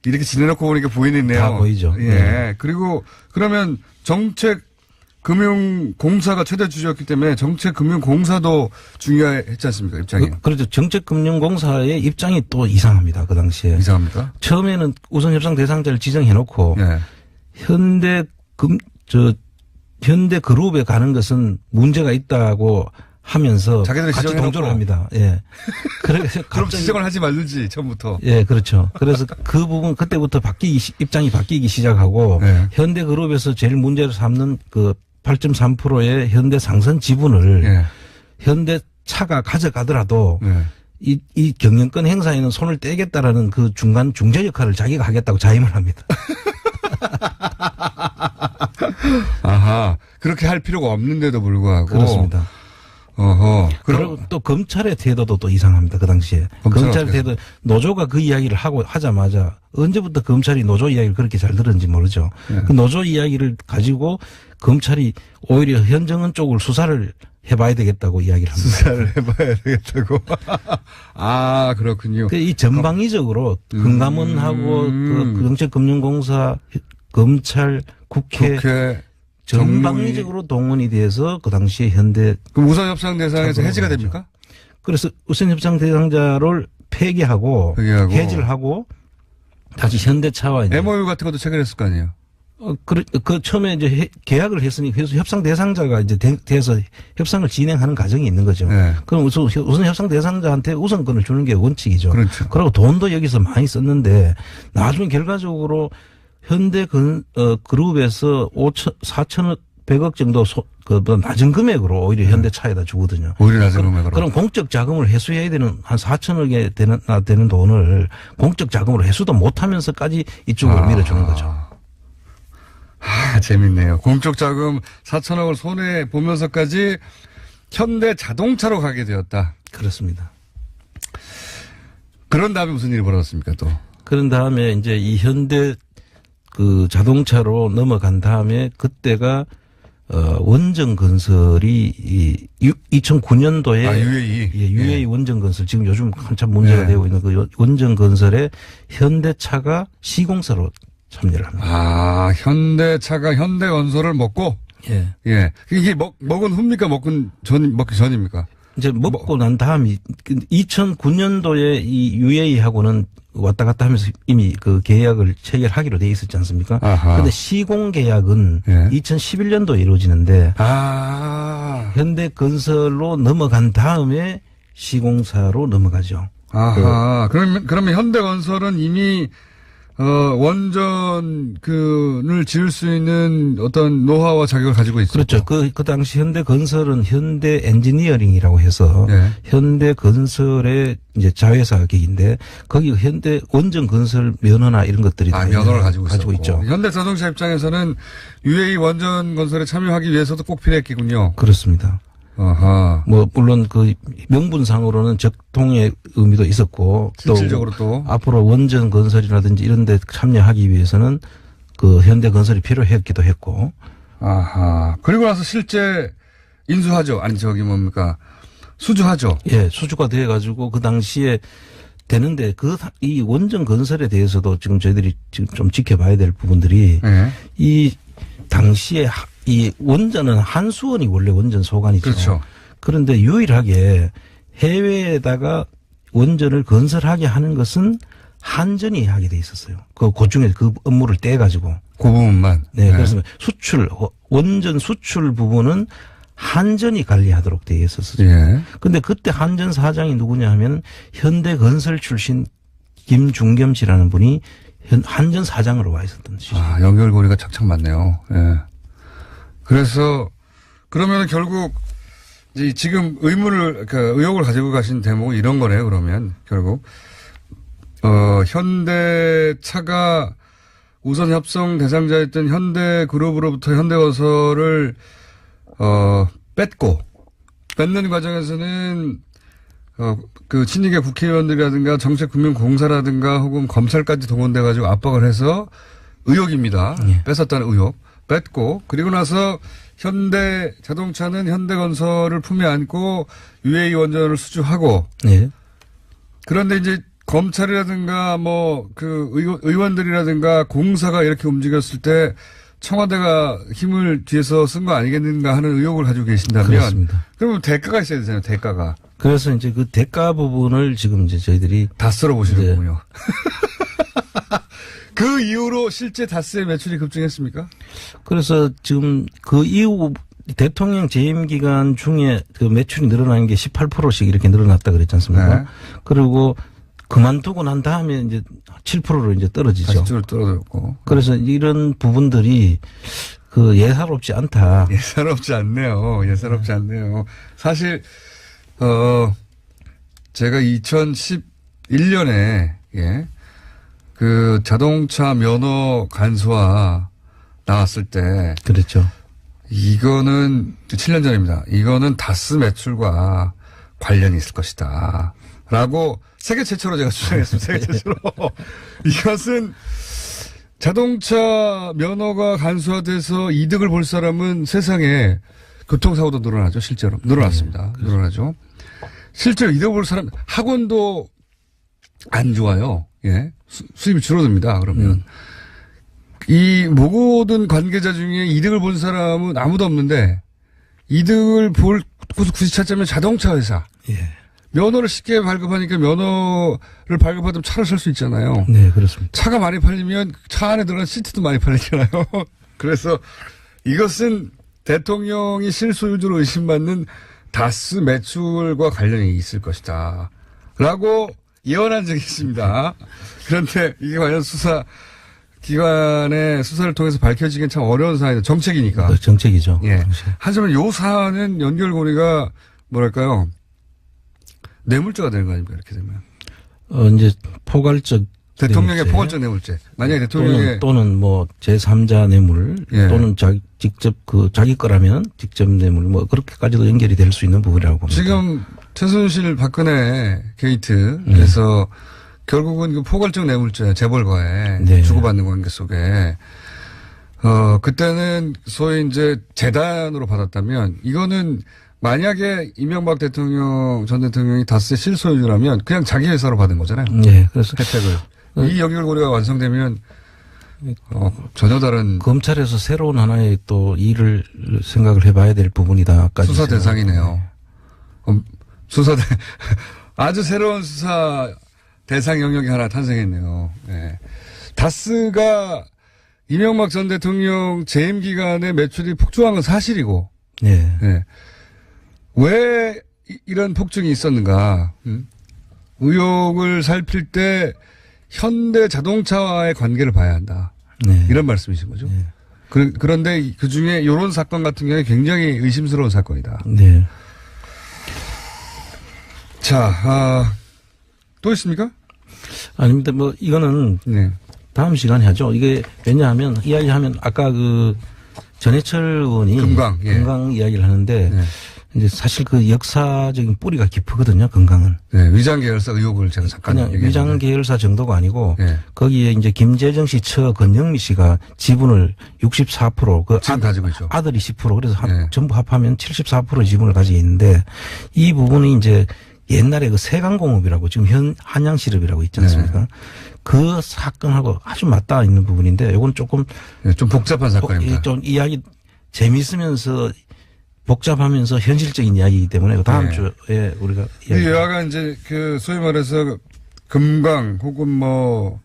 이렇게 지내놓고 보니까 보이네요. 다 보이죠. 예. 네. 그리고 그러면 정책금융공사가 최대 주주였기 때문에 정책금융공사도 중요했지 않습니까? 입장이. 그렇죠. 정책금융공사의 입장이 또 이상합니다. 그 당시에. 이상합니까? 처음에는 우선협상 대상자를 지정해놓고 예. 현대그룹에 가는 것은 문제가 있다고 하면서 자기들이 같이 지정해놓고. 동조를 합니다. 예. 그래서 그럼 갑자기 지정을 하지 말든지 처음부터. 예, 그렇죠. 그래서 그 부분 그때부터 입장이 바뀌기 시작하고 네. 현대그룹에서 제일 문제를 삼는 그 8.3%의 현대상선 지분을 예. 현대차가 가져가더라도 예. 이 경영권 행사에는 손을 떼겠다라는 그 중간 중재 역할을 자기가 하겠다고 자임을 합니다. 아하. 그렇게 할 필요가 없는데도 불구하고. 그렇습니다. 어허. 그리고 또 검찰의 태도도 또 이상합니다. 그 당시에. 검찰의 태도, 노조가 그 이야기를 하자마자 언제부터 검찰이 노조 이야기를 그렇게 잘 들었는지 모르죠. 네. 그 노조 이야기를 가지고 검찰이 오히려 현정은 쪽을 수사를 해봐야 되겠다고 이야기를 합니다. 수사를 해봐야 되겠다고. 아, 그렇군요. 이 전방위적으로 금감원하고 그 정책금융공사, 검찰, 국회 전방위적으로 동원이 돼서 그 당시에 현대. 그럼 우선협상 대상에서 해지가 됩니까? 그래서 우선협상 대상자를 폐기하고 해지를 하고 다시 현대차와 이제 MOU 같은 것도 체결했을 거 아니에요? 그 처음에 이제 계약을 했으니 그래서 협상 대상자가 이제 돼서 협상을 진행하는 과정이 있는 거죠. 네. 그럼 우선 협상 대상자한테 우선권을 주는 게 원칙이죠. 그렇죠. 그리고 돈도 여기서 많이 썼는데 나중에 결과적으로 현대 그룹에서 4,100억 정도 낮은 금액으로 오히려 현대차에다 주거든요. 오히려 낮은 금액으로. 그럼 공적 자금을 회수해야 되는 한 4천억에 되는 돈을 공적 자금으로 회수도 못하면서까지 이쪽으로 밀어주는 거죠. 재밌네요. 공적 자금 4천억을 손에 보면서까지 현대 자동차로 가게 되었다. 그렇습니다. 그런 다음에 무슨 일이 벌어졌습니까 또? 그런 다음에 이제 이 현대 그 자동차로 넘어간 다음에 그때가 원정건설이 2009년도에 UAE. 예, UAE 원정건설 지금 요즘 한참 문제가 되고 있는 그 원정건설에 현대차가 시공사로 참여를 합니다. 아, 현대차가 현대건설을 먹고? 예. 예. 이게 먹은 후입니까? 먹기 전입니까? 이제 먹고 난 다음이 2009년도에 이 UA하고는 왔다 갔다 하면서 이미 그 계약을 체결하기로 돼 있었지 않습니까? 그런데 시공 계약은 예. 2011년도에 이루어지는데 현대건설로 넘어간 다음에 시공사로 넘어가죠. 아하. 그러면 현대건설은 이미 원전을 지을 수 있는 어떤 노하우와 자격을 가지고 있었죠. 그렇죠. 그 당시 현대건설은 현대엔지니어링이라고 해서 네. 현대건설의 이제 자회사 계인데 거기 현대 원전건설 면허나 이런 것들이 다 면허를 가지고 있죠. 현대자동차 입장에서는 UAE 원전 건설에 참여하기 위해서도 꼭 필요했겠군요. 그렇습니다. 아하. 뭐 물론 그 명분상으로는 적통의 의미도 있었고 실질적으로 또 앞으로 원전 건설이라든지 이런 데 참여하기 위해서는 그 현대 건설이 필요했기도 했고. 아하. 그리고 나서 실제 인수하죠. 아니 뭡니까? 수주하죠. 예, 수주가 돼 가지고 그 당시에 되는데 이 원전 건설에 대해서도 지금 저희들이 지금 좀 지켜봐야 될 부분들이 네. 이 당시에 이 원전은 한수원이 원래 원전 소관이죠. 그렇죠. 그런데 유일하게 해외에다가 원전을 건설하게 하는 것은 한전이 하게 돼 있었어요. 그 중에 그 업무를 떼가지고. 그 부분만. 네. 그래서 원전 수출 부분은 한전이 관리하도록 돼 있었어요. 예. 근데 그때 한전 사장이 누구냐 하면 현대건설 출신 김중겸 씨라는 분이 한전 사장으로 와 있었던 뜻이죠. 아, 연결고리가 착착 맞네요. 예. 그래서 그러면 결국 이제 지금 의혹을 가지고 가신 대목은 이런 거네요. 그러면 결국 현대차가 우선 협상 대상자였던 현대그룹으로부터 현대건설을 뺏는 과정에서는 그 친이계 국회의원들이라든가 정책금융공사라든가 혹은 검찰까지 동원돼 가지고 압박을 해서 의혹입니다. 예. 뺏었다는 의혹. 뺏고 그리고 나서 현대자동차는 현대건설을 품에 안고 UAE 원전을 수주하고 네. 그런데 이제 검찰이라든가 뭐 그 의원들이라든가 공사가 이렇게 움직였을 때 청와대가 힘을 뒤에서 쓴 거 아니겠는가 하는 의혹을 가지고 계신다면 그렇습니다. 그러면 대가가 있어야 되잖아요. 대가가. 그래서 이제 그 대가 부분을 지금 이제 저희들이 다 쓸어보시는군요. 그 이후로 실제 다스의 매출이 급증했습니까? 그래서 지금 그 이후 대통령 재임 기간 중에 그 매출이 늘어나는 게 18%씩 이렇게 늘어났다 그랬지 않습니까? 네. 그리고 그만두고 난 다음에 이제 7%로 이제 떨어지죠. 다시 쭉 떨어졌고. 그래서 이런 부분들이 그 예사롭지 않다. 예사롭지 않네요. 예사롭지 않네요. 사실 제가 2011년에 그 자동차 면허 간소화 나왔을 때. 그렇죠. 이거는 7년 전입니다. 이거는 다스 매출과 관련이 있을 것이다. 라고 세계 최초로 제가 주장했습니다. 세계 최초로. 이것은 자동차 면허가 간소화돼서 이득을 볼 사람은 세상에 교통사고도 늘어나죠. 실제로. 늘어났습니다. 네, 늘어나죠. 실제로 이득을 볼 사람, 학원도 안 좋아요. 예. 수입이 줄어듭니다. 그러면. 이 모든 관계자 중에 이득을 본 사람은 아무도 없는데 이득을 볼 곳을 굳이 찾자면 자동차 회사. 예. 면허를 쉽게 발급하니까 면허를 발급하면 차를 살 수 있잖아요. 네, 그렇습니다. 차가 많이 팔리면 차 안에 들어간 시트도 많이 팔리잖아요. 그래서 이것은 대통령이 실소유주로 의심받는 다스 매출과 관련이 있을 것이다. 라고 예언한 적이 있습니다. 그런데 이게 과연 기관의 수사를 통해서 밝혀지긴 참 어려운 사안이다. 정책이니까. 정책이죠. 예. 하지만 요 사안은 연결고리가 뭐랄까요. 뇌물죄가 되는 거 아닙니까? 이렇게 되면. 이제 포괄적. 대통령의 뇌물죄. 포괄적 뇌물죄. 만약에 대통령의. 또는 뭐 제3자 뇌물. 예. 또는 직접 자기 거라면 직접 뇌물 뭐 그렇게까지도 연결이 될 수 있는 부분이라고 봅니다. 지금 최순실 박근혜 게이트에서 결국은 그 포괄적 뇌물죄 재벌과의 네. 주고받는 관계 속에 그때는 소위 이제 재단으로 받았다면 이거는 만약에 이명박 대통령 전 대통령이 다스의 실소유주라면 그냥 자기 회사로 받은 거잖아요. 네, 그래서 혜택을 이 연결고리가 완성되면 전혀 다른 검찰에서 새로운 하나의 또 일을 생각을 해봐야 될 부분이다까지 수사 대상이네요. 아주 새로운 수사 대상 영역이 하나 탄생했네요. 네. 다스가 이명박 전 대통령 재임 기간에 매출이 폭증한 건 사실이고, 네. 네. 왜 이런 폭증이 있었는가? 의혹을 살필 때 현대 자동차와의 관계를 봐야 한다. 네. 이런 말씀이신 거죠. 네. 그런데 그 중에 이런 사건 같은 경우에 굉장히 의심스러운 사건이다. 네. 자, 또 있습니까? 아닙니다. 뭐 이거는 네. 다음 시간에 하죠. 이게 왜냐하면 이야기하면 아까 그 전해철 의원이 금강, 예. 금강 이야기를 하는데 네. 이제 사실 그 역사적인 뿌리가 깊거든요. 금강은. 네, 위장 계열사 의혹을 제가 잠깐 그냥 얘기했는데. 위장 계열사 정도가 아니고 네. 거기에 이제 김재정 씨 처 건영미 씨가 지분을 64%그 지금 가지고 있죠. 아들이 10% 그래서 네. 전부 합하면 74% 지분을 가지고 있는데 이 부분이 이제 옛날에 그 세강공업이라고 지금 한양시럽이라고 있지 않습니까? 네. 그 사건하고 아주 맞닿아 있는 부분인데 이건 조금 네, 좀 복잡한 사건입니다. 좀 이야기 재미있으면서 복잡하면서 현실적인 이야기이기 때문에 다음 네. 주에 우리가 이 여하간 이제 그 소위 말해서 금강 혹은 뭐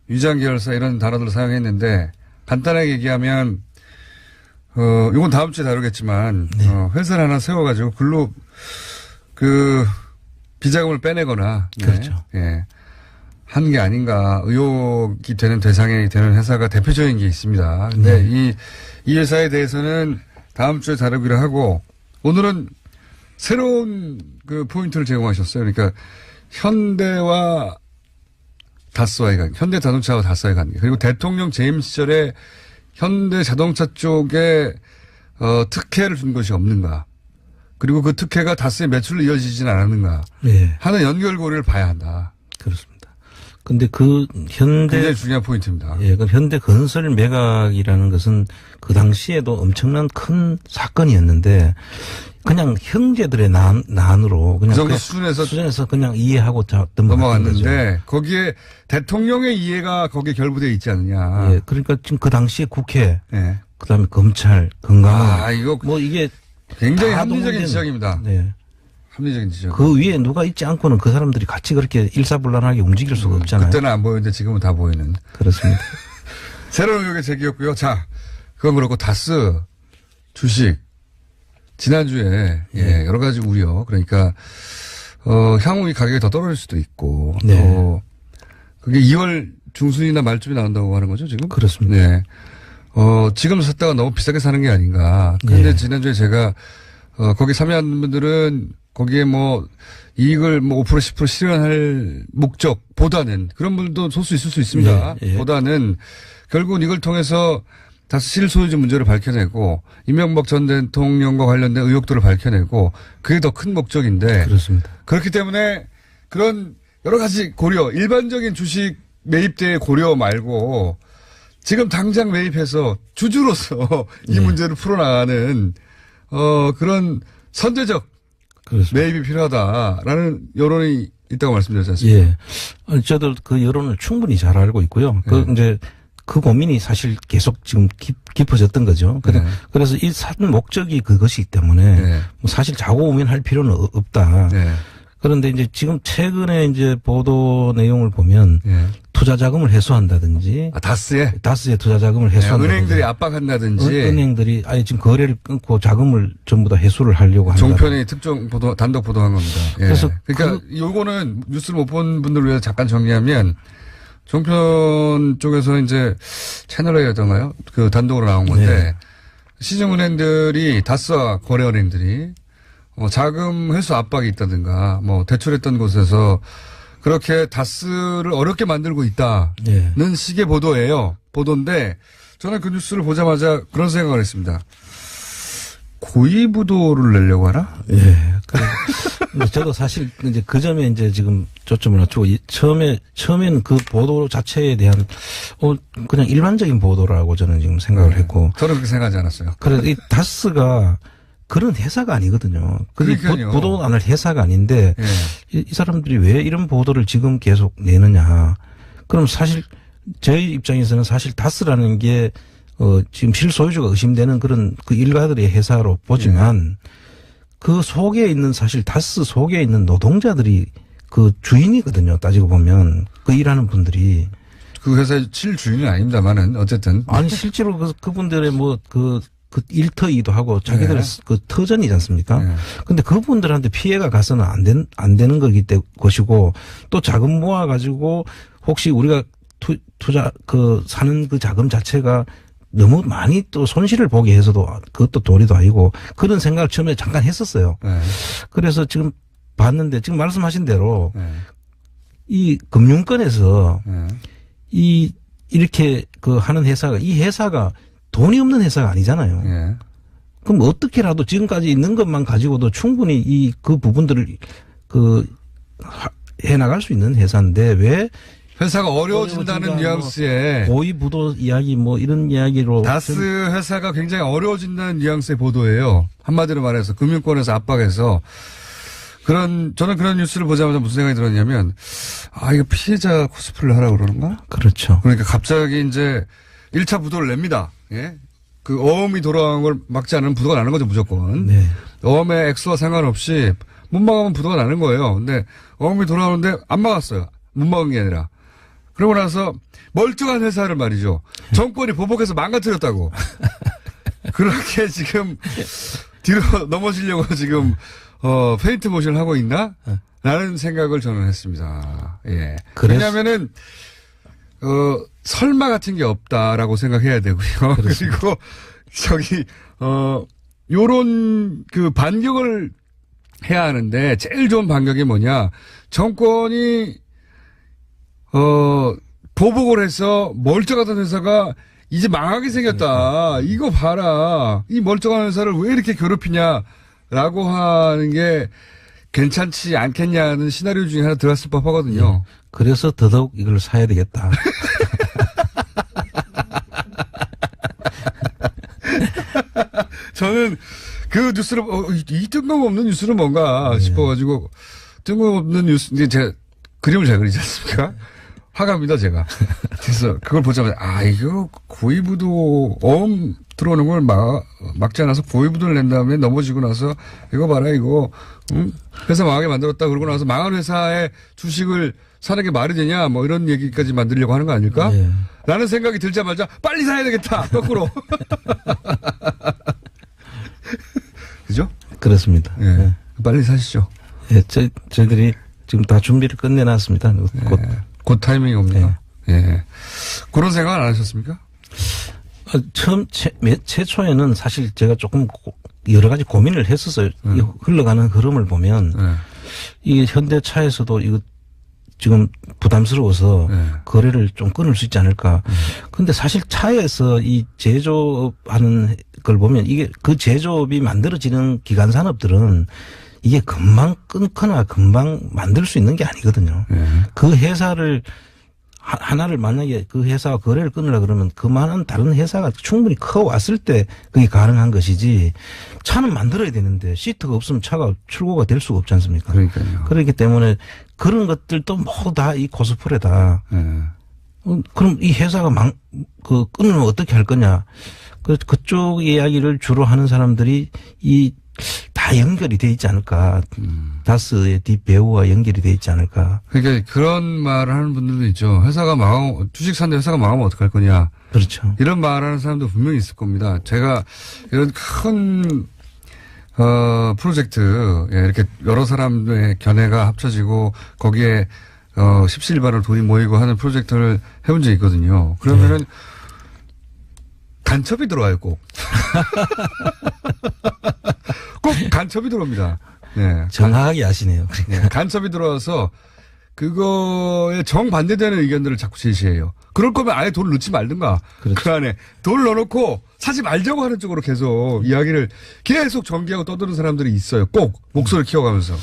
위장 계열사 이런 단어들을 사용했는데 간단하게 얘기하면 이건 다음 주에 다루겠지만 네. 회사를 하나 세워가지고 글로 그 비자금을 빼내거나 그렇죠. 예. 한 게 아닌가 의혹이 되는 대상이 되는 회사가 대표적인 게 있습니다. 근데 네. 이 회사에 대해서는 다음 주에 다루기로 하고 오늘은 새로운 그 포인트를 제공하셨어요. 그러니까 현대와 다스와의 관계, 현대 자동차와 다스와의 관계, 그리고 대통령 재임 시절에 현대 자동차 쪽에 특혜를 준 것이 없는가, 그리고 그 특혜가 다스의 매출로 이어지지는 않았는가 네. 하는 연결고리를 봐야 한다. 그렇습니다. 근데 그 현대 굉장히 중요한 포인트입니다. 예, 그 현대 건설 매각이라는 것은 그 당시에도 엄청난 큰 사건이었는데 그냥 형제들의 난으로 그냥 그 정도 수준에서 그냥 이해하고 넘어갔는데 거기에 대통령의 이해가 거기에 결부되어 있지 않느냐. 예, 그러니까 지금 그 당시에 국회, 예. 그다음에 검찰, 건강원, 이거 뭐 이게 굉장히 다 합리적인 동원된- 지적입니다. 네. 합리적인 지적. 그 위에 누가 있지 않고는 그 사람들이 같이 그렇게 일사불란하게 움직일 수가 없잖아요. 그때는 안 보이는데 지금은 다 보이는. 그렇습니다. 새로운 의혹의 제기였고요. 자, 그건 그렇고 다스 주식 지난주에 예, 여러 가지 우려. 그러니까 향후 이 가격이 더 떨어질 수도 있고 네. 그게 2월 중순이나 말쯤에 나온다고 하는 거죠, 지금? 그렇습니다. 네. 지금 샀다가 너무 비싸게 사는 게 아닌가. 근데 네. 지난주에 제가 거기 참여한 분들은 거기에 뭐 이익을 뭐 5% 10% 실현할 목적보다는 그런 분들도 소수 있을 수 있습니다. 예, 예. 보다는 결국은 이걸 통해서 다시 실소유주 문제를 밝혀내고 이명박 전 대통령과 관련된 의혹들을 밝혀내고 그게 더 큰 목적인데 그렇습니다. 그렇기 때문에 그런 여러 가지 고려, 일반적인 주식 매입대의 고려 말고 지금 당장 매입해서 주주로서 이 네. 문제를 풀어나가는 그런 선제적 그렇습니다. 매입이 필요하다라는 여론이 있다고 말씀드렸지 않습니까? 예. 저도 그 여론을 충분히 잘 알고 있고요. 이제 그 고민이 사실 계속 지금 깊어졌던 거죠. 네. 그래서 이 산 목적이 그것이기 때문에 네. 뭐 사실 자고우면할 필요는 없다. 네. 그런데 이제 지금 최근에 이제 보도 내용을 보면 네. 투자 자금을 해소한다든지 다스에 다스의 투자 자금을 네, 해소한다든지 은행들이 압박한다든지 은행들이 아예 지금 거래를 끊고 자금을 전부 다 해소를 하려고 한다. 종편이 특정 보도 단독 보도한 겁니다. 예. 그래서 그러니까 요거는 뉴스를 못 본 분들을 위해서 잠깐 정리하면 종편 쪽에서 이제 채널A였던가요? 그 단독으로 나온 건데 네. 시중은행들이 다스와 거래은행들이 자금 회수 압박이 있다든가 뭐 대출했던 곳에서 그렇게 다스를 어렵게 만들고 있다는 네. 식의 보도예요. 보도인데 저는 그 뉴스를 보자마자 그런 생각을 했습니다. 고위부도를 내려고 하나? 예. 저도 사실 이제 그 점에 이제 지금 초점을 맞추고 처음에는 그 보도 자체에 대한 그냥 일반적인 보도라고 저는 지금 생각을 했고. 저는 그렇게 생각하지 않았어요. 그래서 이 다스가 그런 회사가 아니거든요. 그러니까요. 보도 안 할 회사가 아닌데 예. 이 사람들이 왜 이런 보도를 지금 계속 내느냐. 그럼 사실 저희 입장에서는 사실 다스라는 게 지금 실소유주가 의심되는 그런 그 일가들의 회사로 보지만 그 속에 있는 사실 다스 속에 있는 노동자들이 그 주인이거든요. 따지고 보면 그 일하는 분들이 그 회사의 실주인은 아닙니다만은 어쨌든 아니 실제로 그분들의 그 일터이기도 하고 자기들의 그 터전이지 않습니까? 근데 그분들한테 피해가 가서는 안 되는 것이고 또 자금 모아 가지고 혹시 우리가 투자 사는 그 자금 자체가 너무 많이 또 손실을 보게 해서도 그것도 도리도 아니고 그런 생각을 처음에 잠깐 했었어요. 그래서 지금 봤는데 지금 말씀하신 대로 이 금융권에서 이렇게 하는 이 회사가 돈이 없는 회사가 아니잖아요. 그럼 어떻게라도 지금까지 있는 것만 가지고도 충분히 그 부분들을 해 나갈 수 있는 회사인데 왜 회사가 어려워진다는 뉘앙스에 고위부도 이야기 이런 이야기로 다스 회사가 굉장히 어려워진다는 뉘앙스의 보도예요. 한마디로 말해서 금융권에서 압박해서 저는 그런 뉴스를 보자마자 무슨 생각이 들었냐면 이거 피해자 코스프레를 하라고 그러는가? 그렇죠. 그러니까 갑자기 이제 1차 부도를 냅니다. 예? 그 어음이 돌아간 걸 막지 않으면 부도가 나는 거죠, 무조건. 네. 어음의 액수와 상관없이 못 막으면 부도가 나는 거예요. 근데 어음이 돌아오는데 안 막았어요. 못 막은 게 아니라. 그러고 나서 멀쩡한 회사를 말이죠. 정권이 보복해서 망가뜨렸다고. 그렇게 지금 뒤로 넘어지려고 지금 페인트 모션을 하고 있나? 라는 생각을 저는 했습니다. 예. 왜냐면은 설마 같은 게 없다라고 생각해야 되고요. 그리고 요런 반격을 해야 하는데 제일 좋은 반격이 뭐냐? 정권이 보복을 해서 멀쩡하던 회사가 이제 망하게 생겼다. 이거 봐라. 이 멀쩡한 회사를 왜 이렇게 괴롭히냐라고 하는 게 괜찮지 않겠냐는 시나리오 중에 하나 들어갔을 법하거든요. 그래서 더더욱 이걸 사야 되겠다. 저는 그 뉴스를 이 뜬금없는 뉴스는 뭔가 싶어가지고 뜬금없는 뉴스 이제 제가 그림을 잘 그리지 않습니까? 화가입니다 제가. 그래서 그걸 보자마자 이거 고위부도 어음 들어오는 걸 막지 않아서 고위부도를 낸 다음에 넘어지고 나서 이거 봐라 이거 회사 망하게 만들었다 그러고 나서 망한 회사의 주식을 사는 게 말이 되냐 이런 얘기까지 만들려고 하는 거 아닐까? 네. 라는 생각이 들자마자 빨리 사야 되겠다 거꾸로. 그죠? 그렇습니다. 예. 네. 빨리 사시죠. 예, 저희들이 지금 다 준비를 끝내놨습니다. 곧 타이밍이 옵니다. 예. 네. 그런 생각 안 하셨습니까? 최초에는 사실 제가 조금 여러 가지 고민을 했었어요. 이 흘러가는 흐름을 보면 이 현대차에서도 이거 지금 부담스러워서 거래를 좀 끊을 수 있지 않을까. 근데 사실 차에서 이 제조업하는 걸 보면 이게 그 제조업이 만들어지는 기간 산업들은 이게 금방 끊거나 금방 만들 수 있는 게 아니거든요. 그 회사를 하나를 만약에 그 회사와 거래를 끊으려 그러면 그만한 다른 회사가 충분히 커왔을 때 그게 가능한 것이지 차는 만들어야 되는데 시트가 없으면 차가 출고가 될 수가 없지 않습니까? 그러니까요. 그렇기 때문에 그런 것들도 모두 다 이 코스프레다. 그럼 이 회사가 끊으면 어떻게 할 거냐. 그쪽 이야기를 주로 하는 사람들이 다 연결이 돼 있지 않을까. 다스의 뒷배우와 연결이 돼 있지 않을까. 그러니까 그런 말을 하는 분들도 있죠. 회사가 주식 산데 회사가 망하면 어떡할 거냐. 그렇죠. 이런 말 하는 사람도 분명히 있을 겁니다. 제가 이런 큰, 프로젝트, 이렇게 여러 사람의 견해가 합쳐지고 거기에, 십시일반으로 돈이 모이고 하는 프로젝트를 해본 적이 있거든요. 그러면은 간첩이 들어와요, 꼭. 꼭 간첩이 들어옵니다. 네. 정확하게 아시네요. 네. 간첩이 들어와서 그거에 정반대되는 의견들을 자꾸 제시해요. 그럴 거면 아예 돈을 넣지 말든가. 그렇죠. 그 안에 돈을 넣어놓고 사지 말자고 하는 쪽으로 계속 이야기를 계속 전개하고 떠드는 사람들이 있어요. 꼭 목소리를 키워가면서.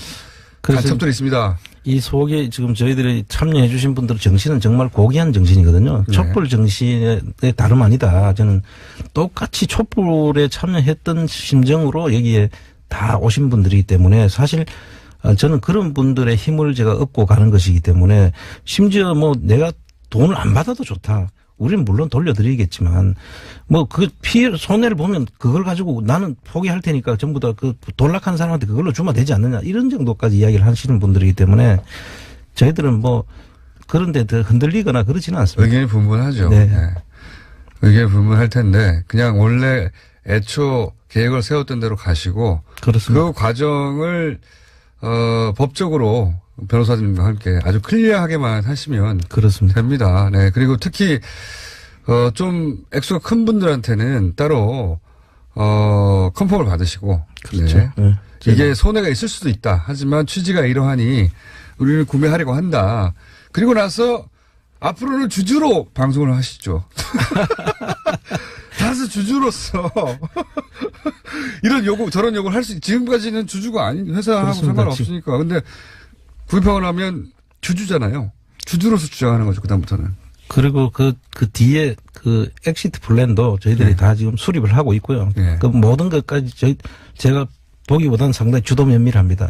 간첩들이 있습니다. 이 속에 지금 저희들이 참여해 주신 분들 정신은 정말 고귀한 정신이거든요. 네. 촛불 정신의 다름 아니다. 저는 똑같이 촛불에 참여했던 심정으로 여기에 다 오신 분들이기 때문에 사실 저는 그런 분들의 힘을 제가 얻고 가는 것이기 때문에 심지어 내가 돈을 안 받아도 좋다. 우리는 물론 돌려드리겠지만 뭐 그 피해 손해를 보면 그걸 가지고 나는 포기할 테니까 전부 다 그 돌락한 사람한테 그걸로 주면 되지 않느냐 이런 정도까지 이야기를 하시는 분들이기 때문에 저희들은 뭐 그런데 더 흔들리거나 그러지는 않습니다. 의견이 분분하죠. 네. 네. 의견이 분분할 텐데 그냥 원래 애초 계획을 세웠던 대로 가시고 그렇습니다. 그 과정을 법적으로 변호사님과 함께 아주 클리어하게만 하시면 그렇습니다. 됩니다. 네. 그리고 특히 좀 액수가 큰 분들한테는 따로 컨펌을 받으시고 그렇죠. 네. 네. 이게 손해가 있을 수도 있다. 하지만 취지가 이러하니 우리는 구매하려고 한다. 그리고 나서 앞으로는 주주로 방송을 하시죠. 다스 주주로서 이런 요구 저런 요구를 할 수 지금까지는 주주가 아닌 회사하고 그렇습니다. 상관없으니까. 근데 구입하고 나면 주주잖아요. 주주로서 주장하는 거죠. 그다음부터는. 그리고 그 뒤에 그 엑시트 플랜도 저희들이 네. 다 지금 수립을 하고 있고요. 네. 그 모든 것까지 제가 보기보다는 상당히 주도 면밀합니다.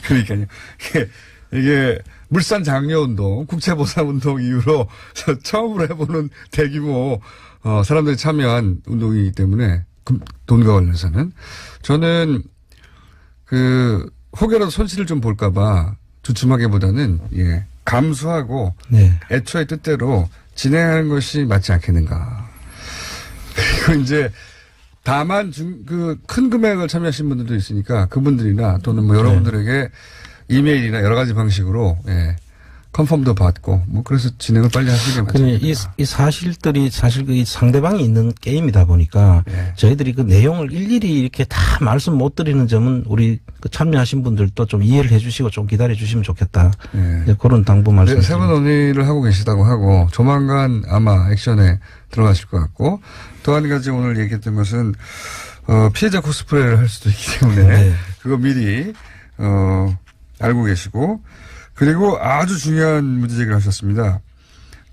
그러니까요. 이게 물산 장려 운동, 국채보상 운동 이후로 처음으로 해보는 대규모 사람들이 참여한 운동이기 때문에 돈과 관련해서는 저는 혹여라도 손실을 좀 볼까봐 주춤하기보다는 감수하고 네. 애초의 뜻대로 진행하는 것이 맞지 않겠는가. 그리고 이제 다만 큰 금액을 참여하신 분들도 있으니까 그분들이나 또는 뭐 여러분들에게 이메일이나 여러 가지 방식으로 컨펌도 받고 뭐 그래서 진행을 빨리 하시게 맞습니다. 이 사실들이 사실 이 상대방이 있는 게임이다 보니까 저희들이 그 내용을 일일이 이렇게 다 말씀 못 드리는 점은 우리 그 참여하신 분들도 좀 이해를 해주시고 좀 기다려 주시면 좋겠다. 그런 당부 말씀. 세분 논의를 하고 계시다고 하고 조만간 아마 액션에 들어가실 것 같고 또 한 가지 오늘 얘기했던 것은 피해자 코스프레를 할 수도 있기 때문에 그거 미리 알고 계시고 그리고 아주 중요한 문제 제기를 하셨습니다.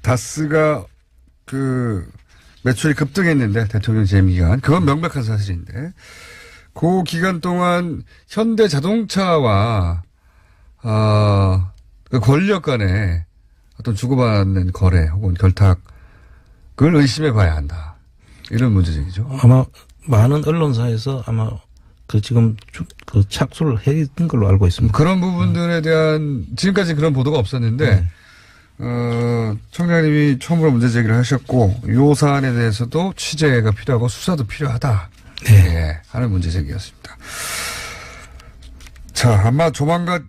다스가 매출이 급등했는데 대통령 재임 기간 그건 명백한 사실인데 그 기간 동안 현대 자동차와 그 권력 간의 어떤 주고받는 거래 혹은 결탁을 의심해 봐야 한다. 이런 문제 제기죠. 아마 많은 언론사에서 아마 지금 착수를 했던 걸로 알고 있습니다. 그런 부분들에 대한 지금까지 그런 보도가 없었는데 청장님이 처음으로 문제 제기를 하셨고 이 사안에 대해서도 취재가 필요하고 수사도 필요하다. 하는 문제 제기였습니다. 자, 아마 조만간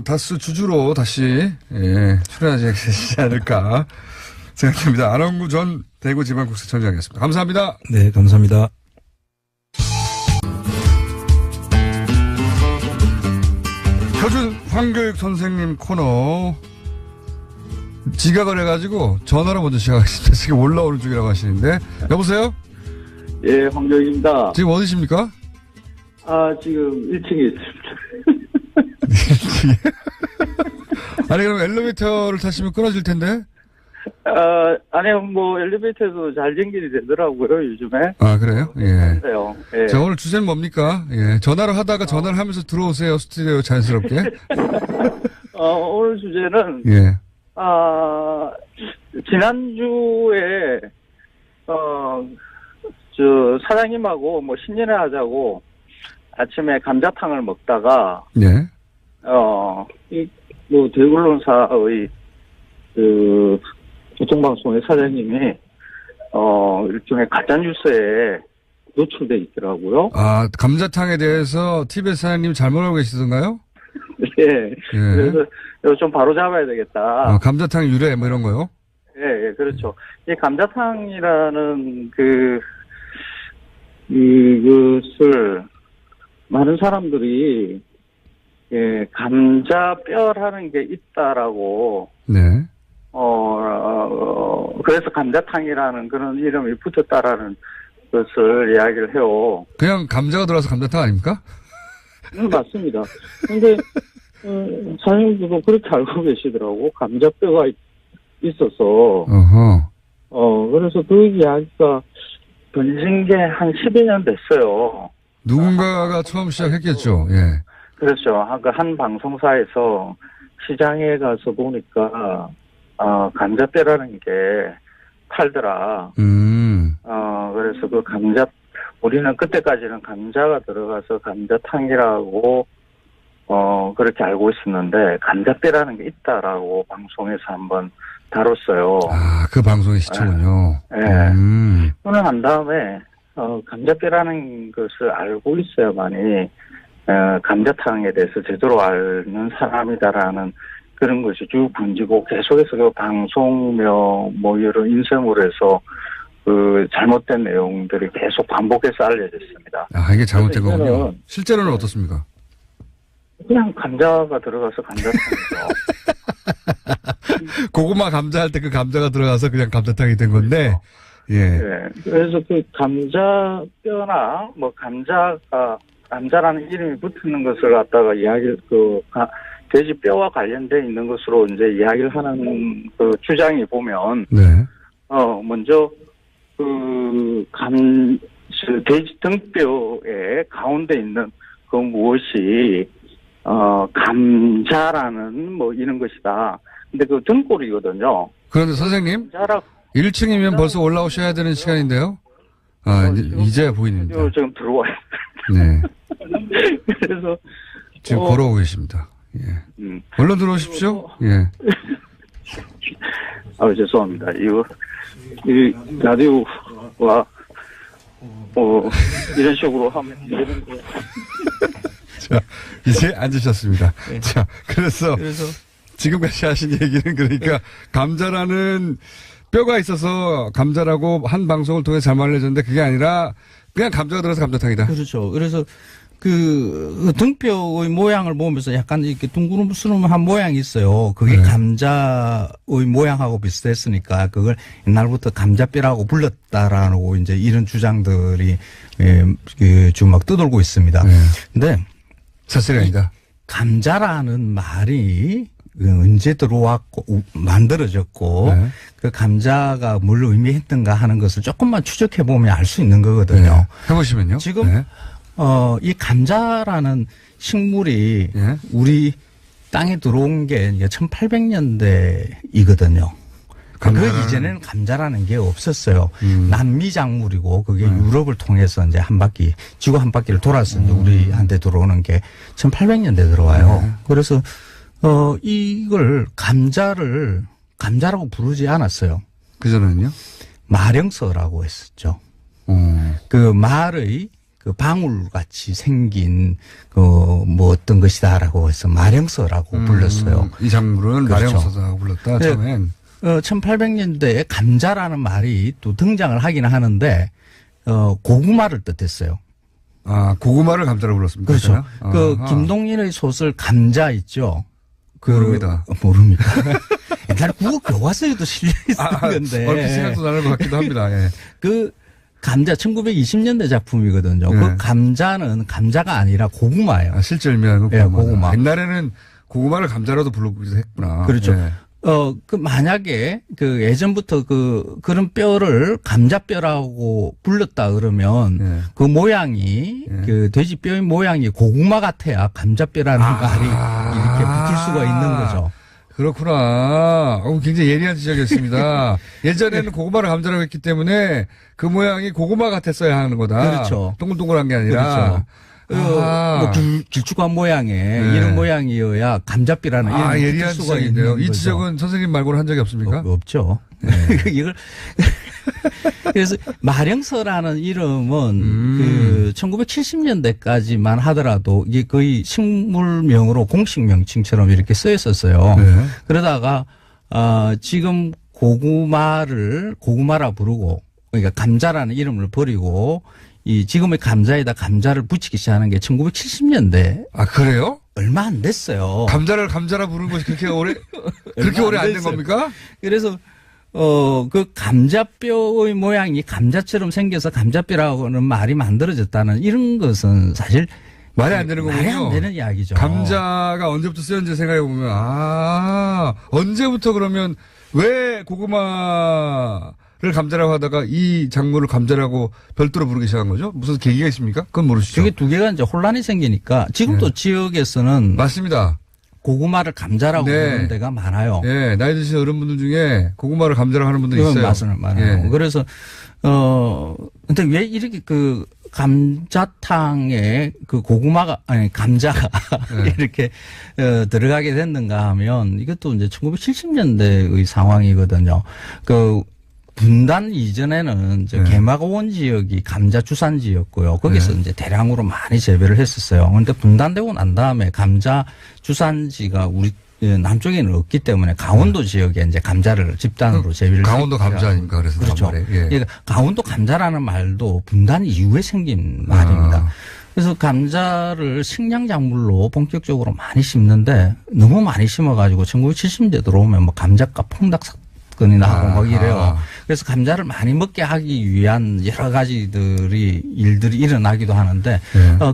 다스 주주로 다시 출연하지 않을까 생각합니다. 안원구 전 대구지방국세청장이었습니다. 감사합니다. 네, 감사합니다. 표준 황교익 선생님 코너 지각을 해가지고 전화로 먼저 시작하겠습니다. 지금 올라오는 중이라고 하시는데 여보세요? 예, 황교익입니다. 지금 어디십니까? 지금 1층에 있습니다. 아니 그럼 엘리베이터를 타시면 끊어질 텐데? 아니 뭐 엘리베이터도 잘 연결이 되더라고요 요즘에. 아 그래요? 예. 그래요. 예. 자 오늘 주제는 뭡니까? 전화를 하다가 전화를 하면서 들어오세요 스튜디오 자연스럽게. 오늘 주제는 지난주에 사장님하고 뭐 신년회 하자고 아침에 감자탕을 먹다가 뭐 대구론사의 교통방송의 사장님이 일종의 가짜뉴스에 노출돼 있더라고요. 아 감자탕에 대해서 TBS 사장님 잘못 알고 계시던가요? 네. 그래서 이거 좀 바로 잡아야 되겠다. 감자탕 유래 뭐 이런 거요? 예, 그렇죠. 이 감자탕이라는 이것을 많은 사람들이 감자뼈라는 게 있다라고. 그래서 감자탕이라는 그런 이름이 붙었다라는 것을 이야기를 해요. 그냥 감자가 들어가서 감자탕 아닙니까? 맞습니다. 근데, 사장님도 그렇게 알고 계시더라고. 감자뼈가 있어서. 그래서 그 이야기가 번진 게 한 12년 됐어요. 누군가가 처음 시작했겠죠. 그렇죠. 한 방송사에서 시장에 가서 보니까 감자뼈라는 게 팔더라. 그래서 그 우리는 그때까지는 감자가 들어가서 감자탕이라고, 그렇게 알고 있었는데, 감자뼈라는 게 있다라고 방송에서 한번 다뤘어요. 아, 그 방송의 시초군요. 네. 오늘 한 다음에, 감자뼈라는 것을 알고 있어야만이, 감자탕에 대해서 제대로 아는 사람이다라는 그런 것이 쭉 번지고 계속해서 그 방송명 여러 인성으로 해서 그 잘못된 내용들이 계속 반복해서 알려졌습니다. 아, 이게 잘못된 거군요. 실제로는 어떻습니까? 그냥 감자가 들어가서 감자탕이죠. 고구마 감자 할 때 그 감자가 들어가서 그냥 감자탕이 된 건데, 예. 네. 그래서 그 감자뼈나 감자라는 이름이 붙는 것을 갖다가 돼지 뼈와 관련돼 있는 것으로 이제 이야기를 하는 그 주장이 보면, 네. 먼저, 돼지 등뼈의 가운데 있는 그 무엇이, 감자라는 이런 것이다. 근데 그 등골이거든요. 그런데 선생님, 1층이면 벌써 올라오셔야 되는 시간인데요? 아, 이제야 보이는데. 지금 들어와요. 네. 그래서. 지금 걸어오고 계십니다. 예. 얼른 들어오십시오. 예. 죄송합니다. 이 라디오와, 이런 식으로 하면 되는데. 자, 이제 앉으셨습니다. 네. 자, 그래서 지금까지 하신 얘기는 그러니까 감자라는 뼈가 있어서 감자라고 한 방송을 통해 잘 알려졌는데 그게 아니라 그냥 감자가 들어서 감자탕이다. 그렇죠. 그래서 그 등뼈의 모양을 보면서 약간 이렇게 둥그름스름한 모양이 있어요. 그게 감자의 모양하고 비슷했으니까 그걸 옛날부터 감자뼈라고 불렀다라고 이제 이런 주장들이 지금 막 떠돌고 있습니다. 근데 사실이 아니다. 감자라는 말이 언제 들어왔고 만들어졌고 그 감자가 뭘 의미했던가 하는 것을 조금만 추적해 보면 알 수 있는 거거든요. 해보시면요. 지금 이 감자라는 식물이 우리 땅에 들어온 게 1800년대이거든요. 그 이전에는 감자라는 게 없었어요. 남미 작물이고 그게 유럽을 통해서 이제 지구 한 바퀴를 돌아서 이제 우리한테 들어오는 게 1800년대 들어와요. 그래서 이걸 감자라고 부르지 않았어요. 그전에는요? 마령서라고 했었죠. 그 말의 그 방울같이 생긴 어떤 것이다라고 해서 마령서라고 불렀어요. 이 작물은 그렇죠. 마령서라고 불렀다. 처음엔. 1800년대에 감자라는 말이 또 등장을 하긴 하는데 고구마를 뜻했어요. 아, 고구마를 감자라고 불렀습니까? 그렇죠. 김동인의 소설 감자 있죠. 모릅니다. 모릅니까? 옛날에 국어 교과서에도 실려 있는 건데. 얼핏 생각도 나는 것 같기도 합니다. 예. 감자 1920년대 작품이거든요. 그 감자는 감자가 아니라 고구마예요. 실제 의미하는 고구마. 옛날에는 고구마를 감자라도 불러보기도 했구나. 그렇죠. 만약에 예전부터 그런 뼈를 감자뼈라고 불렀다 그러면 그 모양이 돼지 뼈의 모양이 고구마 같아야 감자뼈라는 말이 이렇게 붙을 수가 있는 거죠. 그렇구나. 굉장히 예리한 지적이었습니다. 예전에는 고구마를 감자라고 했기 때문에 그 모양이 고구마 같았어야 하는 거다. 그렇죠. 동글동글한 게 아니라. 그렇죠. 길쭉한 모양의 이런 모양이어야 감자뼈라는 이름이 예리한 수가 있는 거죠. 이 지적은 선생님 말고는 한 적이 없습니까? 없죠. 이걸 그래서 마령서라는 이름은 1970년대까지만 하더라도 이게 거의 식물명으로 공식 명칭처럼 이렇게 쓰였었어요. 그러다가 지금 고구마라 부르고 그러니까 감자라는 이름을 버리고 이 지금의 감자에다 감자를 붙이기 시작하는 게 1970년대. 아, 그래요? 얼마 안 됐어요. 감자를 감자라 부르는 것이 그렇게 오래 안 된 겁니까? 그래서 그 감자뼈의 모양이 감자처럼 생겨서 감자뼈라고는 말이 만들어졌다는 이런 것은 사실 말이 안 되는 거군요. 말이 안 되는 이야기죠. 감자가 언제부터 쓰였는지 생각해 보면 언제부터 그러면 왜 고구마를 감자라고 하다가 이 작물을 감자라고 별도로 부르기 시작한 거죠? 무슨 계기가 있습니까? 그건 모르시죠? 그게 두 개가 이제 혼란이 생기니까 지금도 지역에서는 맞습니다. 고구마를 감자라고 부르는 데가 많아요. 예, 나이 드신 어른분들 중에 고구마를 감자라고 하는 분들이 있어요. 맞아요. 많아요. 그래서 근데 왜 이렇게 그 감자탕에 그 고구마가 아니 감자가 이렇게 들어가게 됐는가 하면 이것도 이제 1970년대의 상황이거든요. 그 분단 이전에는 개마고원 지역이 감자 주산지였고요. 거기서 이제 대량으로 많이 재배를 했었어요. 그런데 분단되고 난 다음에 감자 주산지가 우리 남쪽에는 없기 때문에 강원도 지역에 이제 감자를 집단으로 재배를 강원도 감자 아닙니까? 그래서 그렇죠. 예. 그러니까 강원도 감자라는 말도 분단 이후에 생긴 말입니다. 그래서 감자를 식량 작물로 본격적으로 많이 심는데 너무 많이 심어가지고 1970년대 들어오면 뭐 감자값 폭락 사건이나 하고 막 이래요. 그래서 감자를 많이 먹게 하기 위한 여러 가지들이 일들이 일어나기도 하는데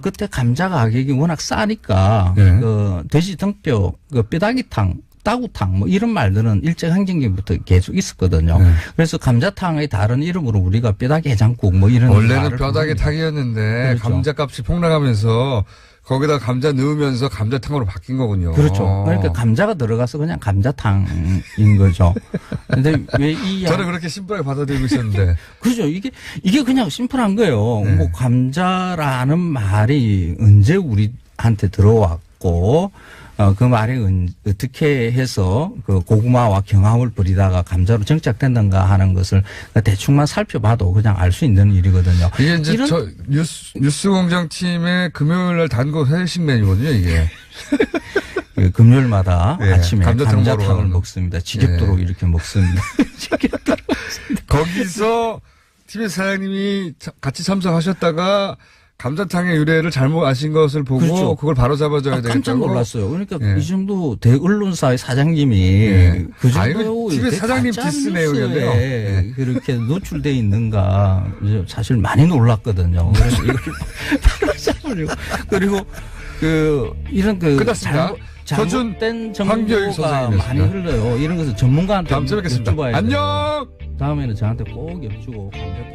그때 감자 가격이 워낙 싸니까 그 돼지 등뼈, 그 뼈다귀탕, 따구탕 뭐 이런 말들은 일제강점기부터 계속 있었거든요. 그래서 감자탕의 다른 이름으로 우리가 뼈다귀 해장국 뭐 이런 원래는 뼈다귀 탕이었는데 그렇죠. 감자값이 폭락하면서 거기다 감자 넣으면서 감자탕으로 바뀐 거군요. 그렇죠. 그러니까 감자가 들어가서 그냥 감자탕인 거죠. 근데 왜 저는 그렇게 심플하게 받아들이고 있었는데. 그죠. 이게 그냥 심플한 거예요. 네. 뭐 감자라는 말이 언제 우리한테 들어왔고 그 말이 어떻게 해서 그 고구마와 경합을 벌이다가 감자로 정착됐는가 하는 것을 대충만 살펴봐도 그냥 알 수 있는 일이거든요. 이게 이제 저 뉴스공장팀의 금요일날 단골 회식 메뉴거든요, 이게. 금요일마다 아침에 감자탕을 먹습니다. 지겹도록 이렇게 먹습니다. 지겹도록 먹습니다. 거기서 TBS 사장님이 같이 참석하셨다가 감자탕의 유래를 잘못 아신 것을 보고 그렇죠. 그걸 바로 잡아줘야 되겠다고. 깜짝 놀랐어요. 그러니까 이 정도 대언론사의 사장님이 그 정도 TBS 사장님 디스 내용이었네요. 그렇게 노출돼 있는가 사실 많이 놀랐거든요. 그래서 이걸 바로 잡으려고. 그리고 이런 끝났습니다. 잘못된 정보가 많이 흘러요. 이런 것을 전문가한테 다음 주에 뵙겠습니다. 여쭤봐야 안녕. 다음에는 저한테 꼭 여쭈고 감자탕